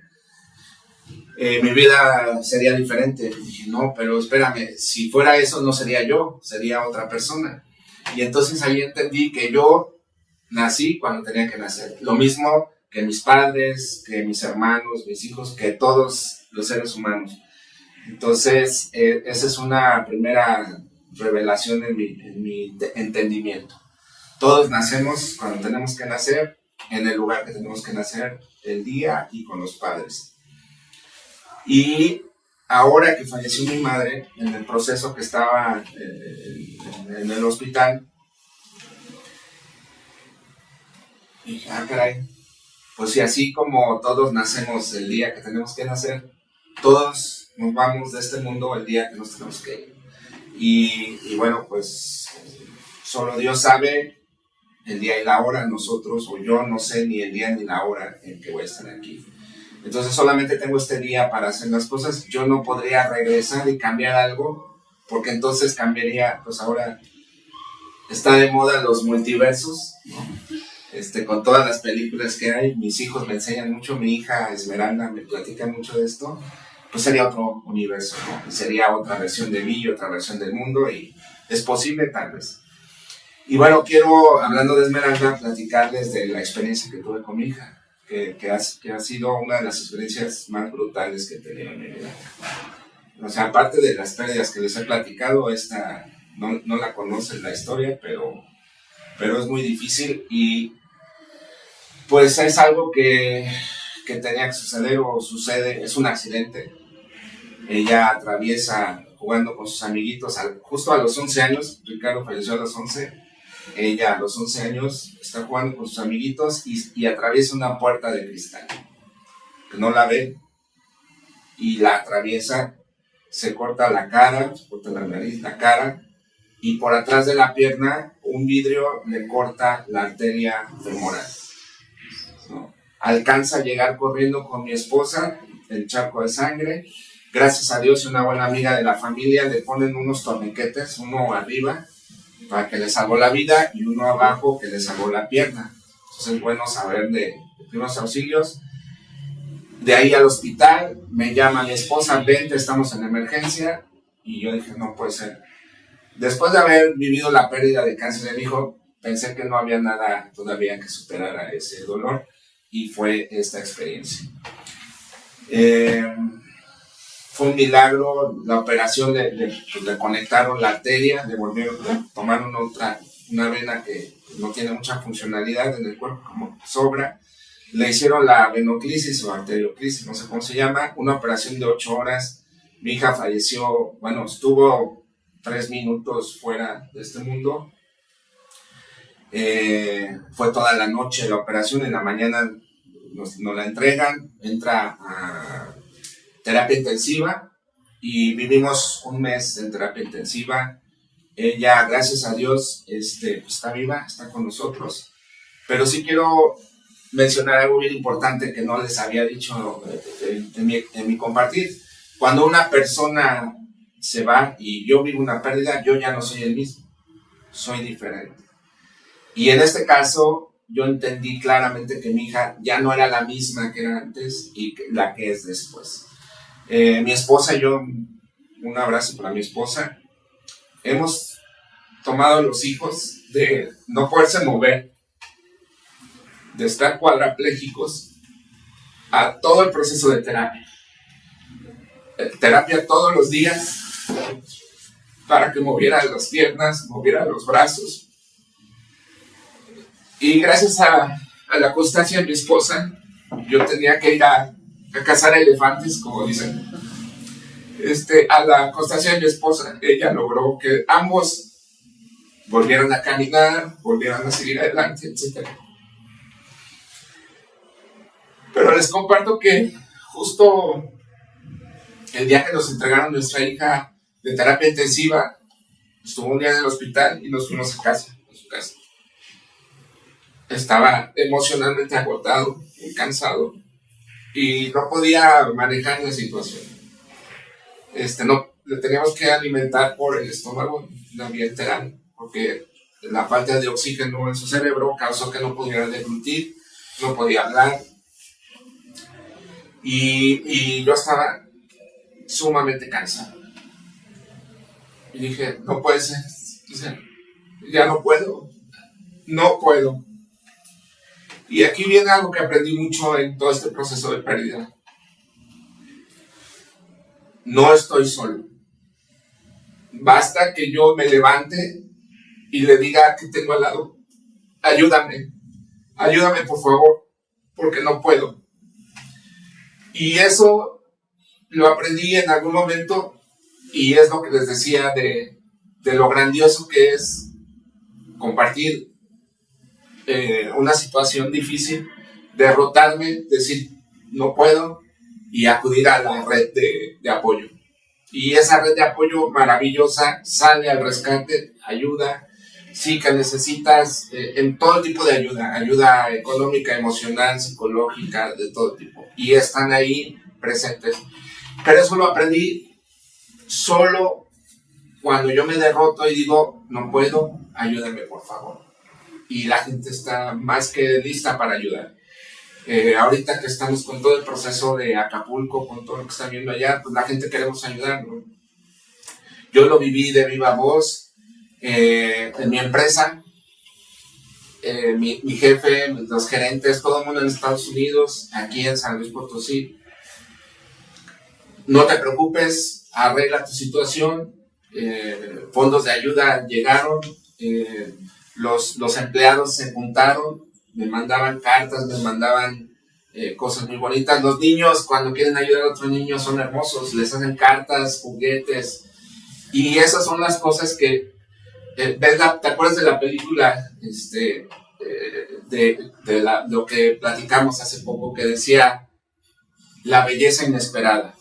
mi vida sería diferente. Dije, no, pero espérame, si fuera eso no sería yo, sería otra persona. Y entonces ahí entendí que yo nací cuando tenía que nacer. Lo mismo que mis padres, que mis hermanos, mis hijos, que todos los seres humanos. Entonces, esa es una primera revelación en mi entendimiento. Todos nacemos cuando tenemos que nacer, en el lugar que tenemos que nacer, el día y con los padres. Y ahora que falleció mi madre, en el proceso que estaba en el hospital, dije, caray, pues si así como todos nacemos el día que tenemos que nacer, todos nos vamos de este mundo el día que nos tenemos que ir. Y bueno, pues solo Dios sabe el día y la hora. Nosotros, o yo, no sé ni el día ni la hora en que voy a estar aquí. Entonces solamente tengo este día para hacer las cosas. Yo no podría regresar y cambiar algo, porque entonces cambiaría. Pues ahora está de moda los multiversos, ¿no? Con todas las películas que hay. Mis hijos me enseñan mucho, mi hija Esmeralda me platica mucho de esto. Pues sería otro universo, ¿no? Y sería otra versión de mí, otra versión del mundo, y es posible tal vez. Y bueno, quiero, hablando de Esmeralda, platicarles de la experiencia que tuve con mi hija, que ha sido una de las experiencias más brutales que he tenido en mi vida. O sea, aparte de las pérdidas que les he platicado, esta no la conocen la historia, pero es muy difícil, y pues es algo que tenía que suceder o sucede. Es un accidente. Ella atraviesa jugando con sus amiguitos justo a los 11 años. Ricardo falleció a los 11. Ella a los 11 años está jugando con sus amiguitos y atraviesa una puerta de cristal. Que no la ve y la atraviesa. Se corta la cara, se corta la nariz, la cara, y por atrás de la pierna un vidrio le corta la arteria femoral, ¿no? Alcanza a llegar corriendo con mi esposa, el charco de sangre. Gracias a Dios y una buena amiga de la familia le ponen unos torniquetes, uno arriba para que le salvó la vida y uno abajo que le salvó la pierna. Entonces es bueno saber de primeros auxilios. De ahí al hospital me llama mi esposa, vente, estamos en emergencia. Y yo dije, no puede ser. Después de haber vivido la pérdida de cáncer de mi hijo, pensé que no había nada todavía que superara ese dolor, y fue esta experiencia. Fue un milagro la operación. Le conectaron la arteria, le tomaron una vena que no tiene mucha funcionalidad en el cuerpo, como sobra. Le hicieron la venoclisis o arterioclisis, no sé cómo se llama, una operación de 8 horas. Mi hija falleció, bueno, estuvo 3 minutos fuera de este mundo. Fue toda la noche la operación, en la mañana nos la entregan, entra a terapia intensiva y vivimos un mes en terapia intensiva. Ella, gracias a Dios, está viva, está con nosotros. Pero sí quiero mencionar algo bien importante que no les había dicho en mi compartir. Cuando una persona se va y yo vivo una pérdida, yo ya no soy el mismo, soy diferente. Y en este caso, yo entendí claramente que mi hija ya no era la misma que era antes y la que es después. Mi esposa y yo, un abrazo para mi esposa, hemos tomado los hijos de no poderse mover, de estar cuadraplégicos, a todo el proceso de terapia. Terapia todos los días para que moviera las piernas, moviera los brazos. Y gracias a la constancia de mi esposa, yo tenía que ir a cazar elefantes, como dicen. A la constancia de mi esposa, ella logró que ambos volvieran a caminar, volvieran a seguir adelante, etc. Pero les comparto que justo el día que nos entregaron nuestra hija de terapia intensiva, estuvo un día en el hospital y nos fuimos a casa, a su casa. Estaba emocionalmente agotado, muy cansado, y no podía manejar la situación. No, le teníamos que alimentar por el estómago, la vía enteral, porque la falta de oxígeno en su cerebro causó que no pudiera deglutir, no podía hablar. Y yo estaba sumamente cansado. Y dije, no puede ser, ya no puedo. Y aquí viene algo que aprendí mucho en todo este proceso de pérdida. No estoy solo. Basta que yo me levante y le diga que tengo al lado, ayúdame por favor, porque no puedo. Y eso lo aprendí en algún momento, y es lo que les decía de lo grandioso que es compartir una situación difícil, derrotarme, decir no puedo y acudir a la red de apoyo. Y esa red de apoyo maravillosa sale al rescate, ayuda, sí que necesitas en todo tipo de ayuda económica, emocional, psicológica, de todo tipo. Y están ahí presentes. Pero eso lo aprendí solo cuando yo me derroto y digo, no puedo, ayúdame por favor. Y la gente está más que lista para ayudar. Ahorita que estamos con todo el proceso de Acapulco, con todo lo que están viendo allá, pues la gente queremos ayudar, ¿no? Yo lo viví de viva voz en mi empresa. Mi jefe, los gerentes, todo el mundo en Estados Unidos, aquí en San Luis Potosí. No te preocupes, arregla tu situación. Fondos de ayuda llegaron. Los empleados se juntaron, me mandaban cartas, me mandaban cosas muy bonitas. Los niños, cuando quieren ayudar a otros niños, son hermosos, les hacen cartas, juguetes, y esas son las cosas que ¿te acuerdas de la película de lo que platicamos hace poco, que decía la belleza inesperada?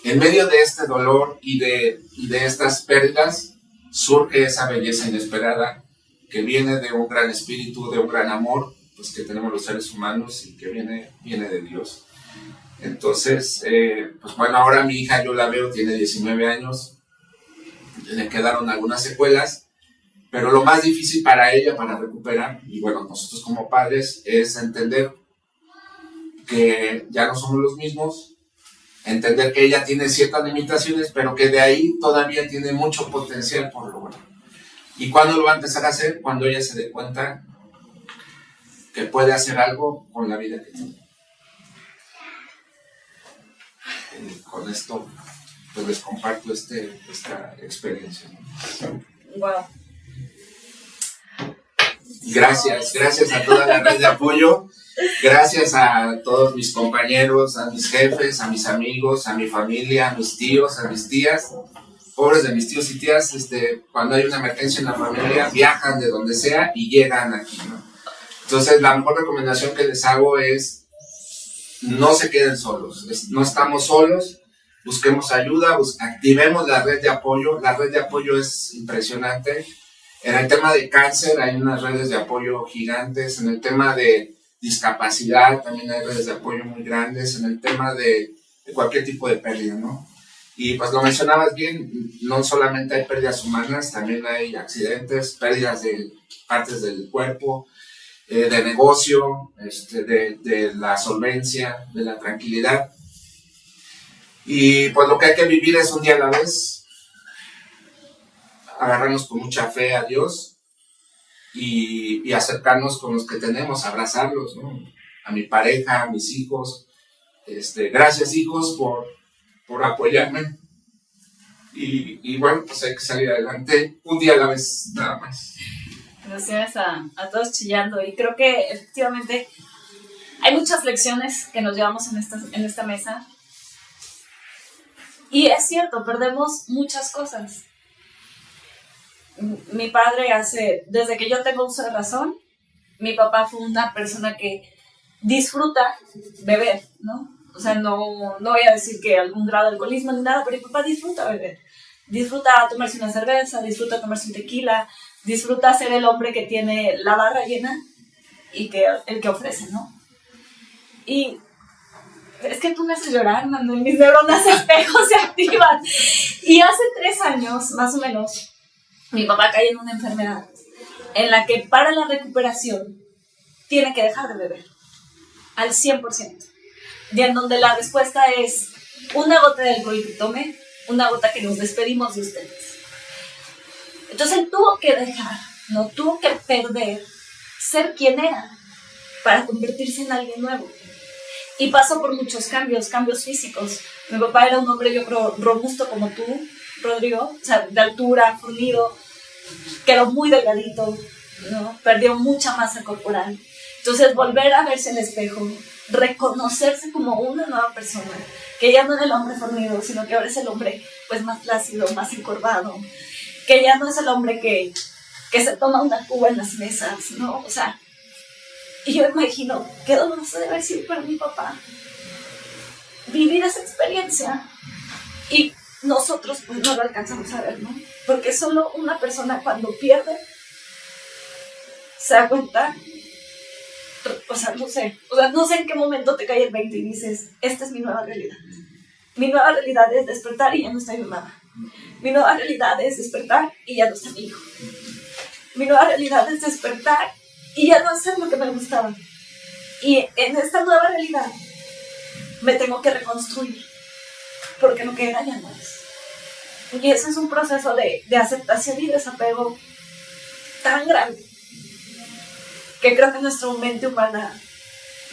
En medio de este dolor y de estas pérdidas surge esa belleza inesperada que viene de un gran espíritu, de un gran amor, pues que tenemos los seres humanos y que viene de Dios. Entonces, pues bueno, ahora mi hija yo la veo, tiene 19 años, le quedaron algunas secuelas, pero lo más difícil para ella, para recuperar, y bueno, nosotros como padres, es entender que ya no somos los mismos, entender que ella tiene ciertas limitaciones, pero que de ahí todavía tiene mucho potencial por lograr. ¿Y cuándo lo va a empezar a hacer? Cuando ella se dé cuenta que puede hacer algo con la vida que tiene. Con esto, pues les comparto esta experiencia. Wow. Gracias a toda la red de apoyo. Gracias a todos mis compañeros, a mis jefes, a mis amigos, a mi familia, a mis tíos, a mis tías. Pobres de mis tíos y tías, cuando hay una emergencia en la familia, viajan de donde sea y llegan aquí, ¿no? Entonces, la mejor recomendación que les hago es no se queden solos, no estamos solos, busquemos ayuda, activemos la red de apoyo. La red de apoyo es impresionante. En el tema de cáncer hay unas redes de apoyo gigantes, en el tema de discapacidad también hay redes de apoyo muy grandes, en el tema de cualquier tipo de pérdida, ¿no? Y pues lo mencionabas bien, no solamente hay pérdidas humanas, también hay accidentes, pérdidas de partes del cuerpo, de negocio, de la solvencia, de la tranquilidad. Y pues lo que hay que vivir es un día a la vez, agarrarnos con mucha fe a Dios y acercarnos con los que tenemos, abrazarlos, ¿no? A mi pareja, a mis hijos. Gracias, hijos, por apoyarme. Y bueno, pues hay que salir adelante un día a la vez, nada más. Gracias a todos chillando. Y creo que efectivamente hay muchas lecciones que nos llevamos en esta mesa. Y es cierto, perdemos muchas cosas. Mi padre desde que yo tengo uso de razón, mi papá fue una persona que disfruta beber, ¿no? O sea, no voy a decir que algún grado de alcoholismo ni nada, pero mi papá disfruta beber. Disfruta tomarse una cerveza, disfruta tomarse un tequila, disfruta ser el hombre que tiene la barra llena y el que ofrece, ¿no? Y es que tú me haces llorar, mano, y mis neuronas espejos se activan. Y hace 3 años, más o menos, mi papá cae en una enfermedad en la que para la recuperación tiene que dejar de beber al 100%. Y en donde la respuesta es una gota de alcohol que tome, una gota que nos despedimos de ustedes. Entonces él tuvo que dejar, no tuvo que perder ser quien era para convertirse en alguien nuevo. Y pasó por muchos cambios físicos. Mi papá era un hombre, yo creo, robusto como tú, Rodrigo, o sea, de altura, fornido, quedó muy delgadito, ¿no? Perdió mucha masa corporal. Entonces volver a verse en el espejo, reconocerse como una nueva persona, que ya no era el hombre fornido, sino que ahora es el hombre pues más flácido, más encorvado, que ya no es el hombre que se toma una cuba en las mesas, ¿no? O sea, y yo imagino qué doloroso debe haber sido para mi papá vivir esa experiencia y nosotros pues no lo alcanzamos a ver, ¿no? Porque solo una persona cuando pierde se da cuenta. O sea, no sé en qué momento te cae el 20 y dices, esta es mi nueva realidad. Mi nueva realidad es despertar y ya no está mi mamá. Mi nueva realidad es despertar y ya no está mi hijo. Mi nueva realidad es despertar y ya no hacer lo que me gustaba. Y en esta nueva realidad me tengo que reconstruir, porque lo que era ya no es. Y ese es un proceso de aceptación y desapego tan grande que creo que nuestra mente humana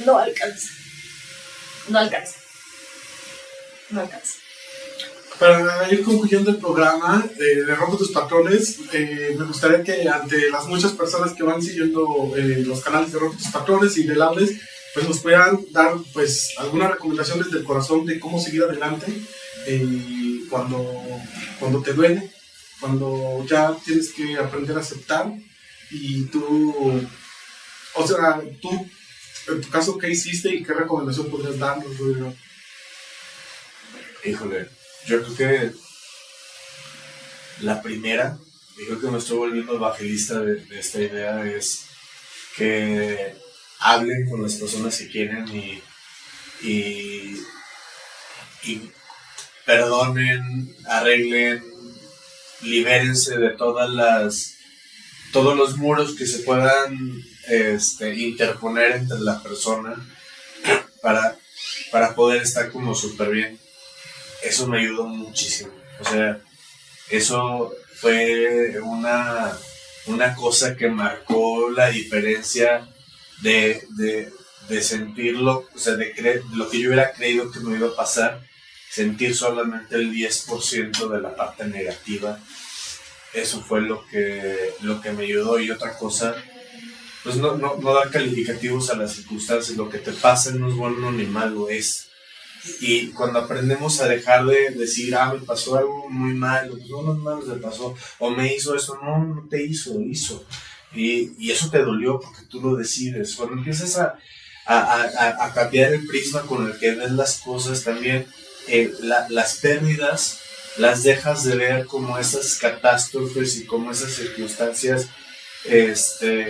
no alcanza. Para ir concluyendo el programa de Rompe tus Patrones, me gustaría que ante las muchas personas que van siguiendo los canales de Rompe tus Patrones y de Lables, pues nos puedan dar pues alguna recomendación desde el corazón de cómo seguir adelante cuando te duele, cuando ya tienes que aprender a aceptar y tú, o sea, tú en tu caso, ¿qué hiciste y qué recomendación podrías darnos, Rodrigo? Híjole, yo creo que la primera, y creo que me estoy volviendo evangelista de esta idea, es que hablen con las personas que quieren y perdonen, arreglen, libérense de todos los muros que se puedan interponer entre la persona para poder estar como súper bien. Eso me ayudó muchísimo. O sea, eso fue una cosa que marcó la diferencia de sentirlo, o sea, de lo que yo hubiera creído que me iba a pasar, sentir solamente el 10% de la parte negativa. Eso fue lo que me ayudó. Y otra cosa, pues no dar calificativos a las circunstancias. Lo que te pasa no es bueno ni malo, es. Y cuando aprendemos a dejar de decir, me pasó algo muy malo, pues no es malo, se pasó, o me hizo eso, no te hizo. Y eso te dolió porque tú lo decides. Cuando empiezas a cambiar el prisma con el que ves las cosas, también las pérdidas las dejas de ver como esas catástrofes y como esas circunstancias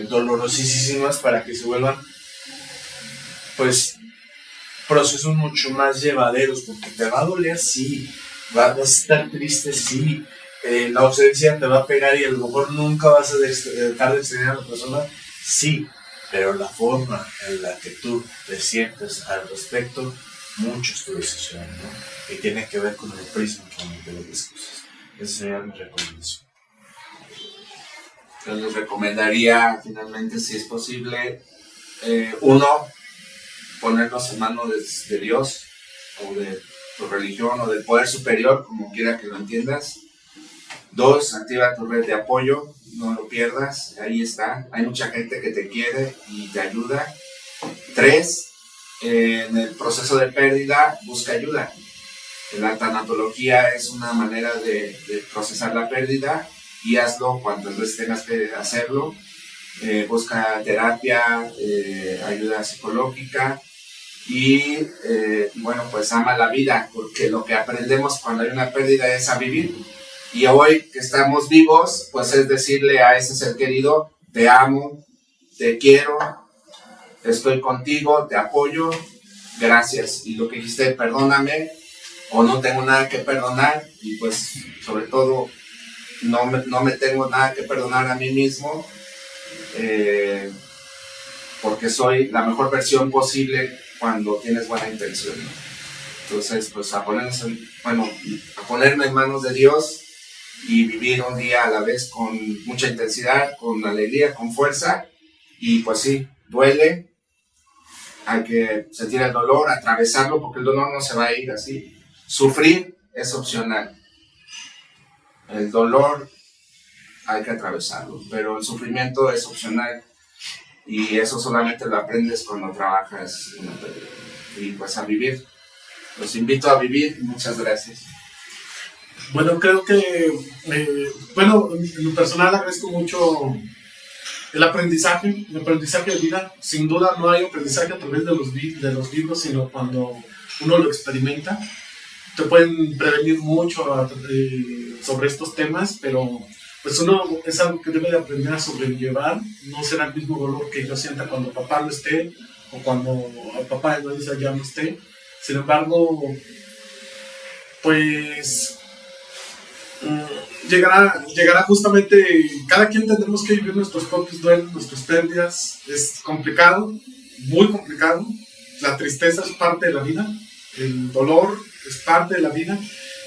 dolorosísimas, para que se vuelvan pues procesos mucho más llevaderos, porque te va a doler, sí, vas a estar triste, sí, la ausencia te va a pegar y a lo mejor nunca vas a dejar de extrañar a la persona, sí, pero la forma en la que tú te sientes al respecto mucho tu decisión, ¿no? Y tiene que ver con el prisma con el que ves las cosas. Esa sería mi recomendación. Yo les recomendaría, finalmente, si es posible, uno, ponernos en manos de Dios, o de tu religión, o del poder superior, como quiera que lo entiendas. Dos, activa tu red de apoyo, no lo pierdas, ahí está. Hay mucha gente que te quiere y te ayuda. Tres, en el proceso de pérdida, busca ayuda. La tanatología es una manera de procesar la pérdida, y hazlo cuantas veces tengas que hacerlo. Busca terapia, ayuda psicológica, y bueno, pues ama la vida, porque lo que aprendemos cuando hay una pérdida es a vivir. Y hoy que estamos vivos, pues es decirle a ese ser querido: te amo, te quiero, estoy contigo, te apoyo, gracias. Y lo que dijiste, perdóname, o no tengo nada que perdonar, y pues sobre todo no me tengo nada que perdonar a mí mismo, porque soy la mejor versión posible cuando tienes buena intención. Entonces, pues a ponerme en manos de Dios y vivir un día a la vez con mucha intensidad, con alegría, con fuerza. Y pues sí, duele, hay que sentir el dolor, atravesarlo, porque el dolor no se va a ir así. Sufrir es opcional. El dolor hay que atravesarlo, pero el sufrimiento es opcional, y eso solamente lo aprendes cuando trabajas una pérdida. Y pues a vivir. Los invito a vivir. Muchas gracias. Bueno, creo que, en lo personal agradezco mucho el aprendizaje de vida. Sin duda no hay aprendizaje a través de los libros, sino cuando uno lo experimenta. Te pueden prevenir mucho sobre estos temas, pero pues uno es algo que debe de aprender a sobrellevar. No será el mismo dolor que yo sienta cuando papá no esté, o cuando el papá de Melissa ya no esté. Sin embargo, pues llegará justamente, cada quien tendremos que vivir nuestros propios duelos, nuestras pérdidas. Es complicado, muy complicado. La tristeza es parte de la vida, el dolor es parte de la vida,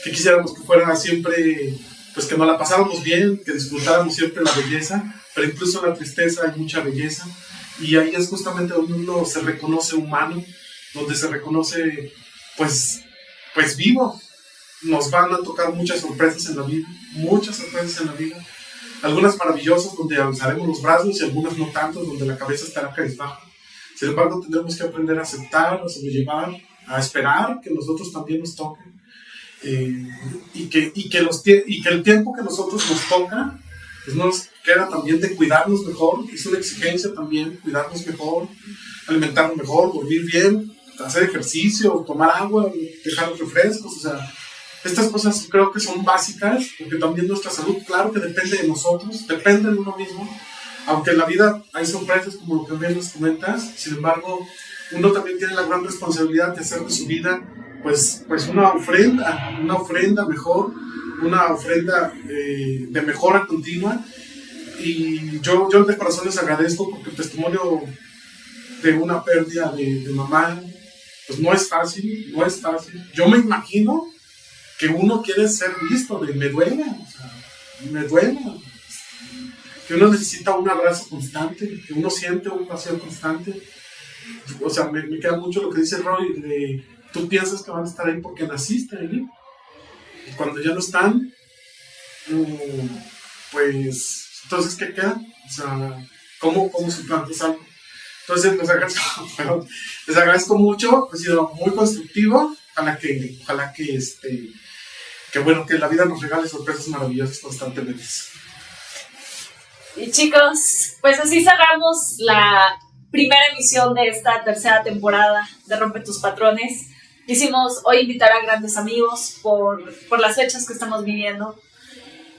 que quisiéramos que fuera siempre, pues que nos la pasáramos bien, que disfrutáramos siempre la belleza, pero incluso en la tristeza hay mucha belleza, y ahí es justamente donde uno se reconoce humano, donde se reconoce pues vivo. Nos van a tocar muchas sorpresas en la vida, algunas maravillosas donde alzaremos los brazos, y algunas no tanto, donde la cabeza estará cabizbaja. Sin embargo, tendremos que aprender a aceptar, a sobrellevar, a esperar que nosotros también nos toquen, y que el tiempo que nosotros nos toca, pues nos queda también de cuidarnos mejor. Es una exigencia también cuidarnos mejor, alimentarnos mejor, dormir bien, hacer ejercicio, tomar agua, dejar los refrescos. O sea, estas cosas creo que son básicas, porque también nuestra salud, claro que depende de nosotros, depende de uno mismo. Aunque en la vida hay sorpresas, como lo que bien nos comentas, sin embargo, uno también tiene la gran responsabilidad de hacer de su vida pues una ofrenda mejor, una ofrenda de mejora continua. Y yo de corazón les agradezco, porque el testimonio de una pérdida de mamá pues no es fácil. Yo me imagino que uno quiere ser visto, me duele, que uno necesita un abrazo constante, que uno siente un vacío constante. O sea, me queda mucho lo que dice Roy, de tú piensas que van a estar ahí porque naciste ahí, y cuando ya no están, pues entonces ¿qué queda? O sea, ¿cómo suplantas algo? Entonces les agradezco mucho, ha sido muy constructivo. Ojalá que la vida nos regale sorpresas maravillosas constantemente. Y chicos, pues así cerramos la primera emisión de esta tercera temporada de Rompe Tus Patrones. Quisimos hoy invitar a grandes amigos por las fechas que estamos viviendo.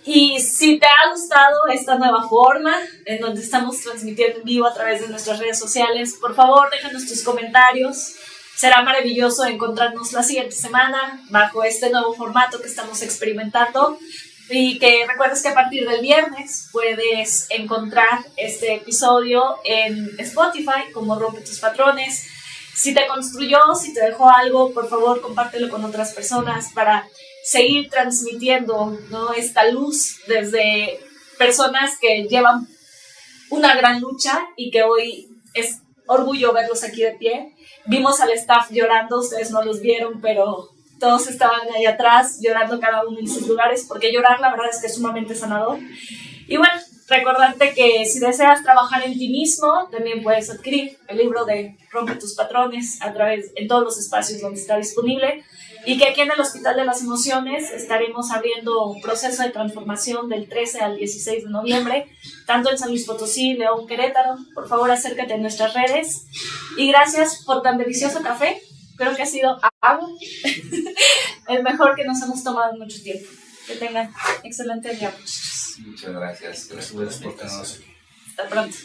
Y si te ha gustado esta nueva forma en donde estamos transmitiendo en vivo a través de nuestras redes sociales, por favor déjanos tus comentarios. Será maravilloso encontrarnos la siguiente semana bajo este nuevo formato que estamos experimentando. Y que recuerdes que a partir del viernes puedes encontrar este episodio en Spotify como Rompe Tus Patrones. Si te construyó, si te dejó algo, por favor, compártelo con otras personas para seguir transmitiendo, ¿no?, esta luz desde personas que llevan una gran lucha y que hoy es orgullo verlos aquí de pie. Vimos al staff llorando, ustedes no los vieron, pero todos estaban ahí atrás llorando cada uno en sus lugares, porque llorar la verdad es que es sumamente sanador. Y bueno, recordarte que si deseas trabajar en ti mismo, también puedes adquirir el libro de Rompe tus patrones en todos los espacios donde está disponible, y que aquí en el Hospital de las Emociones estaremos abriendo un proceso de transformación del 13 al 16 de noviembre, tanto en San Luis Potosí, León, Querétaro. Por favor, acércate a nuestras redes. Y gracias por tan delicioso café. Creo que ha sido agua el mejor que nos hemos tomado en mucho tiempo. Que tengan excelente día. Muchas gracias. Gracias por tenernos aquí. Hasta pronto.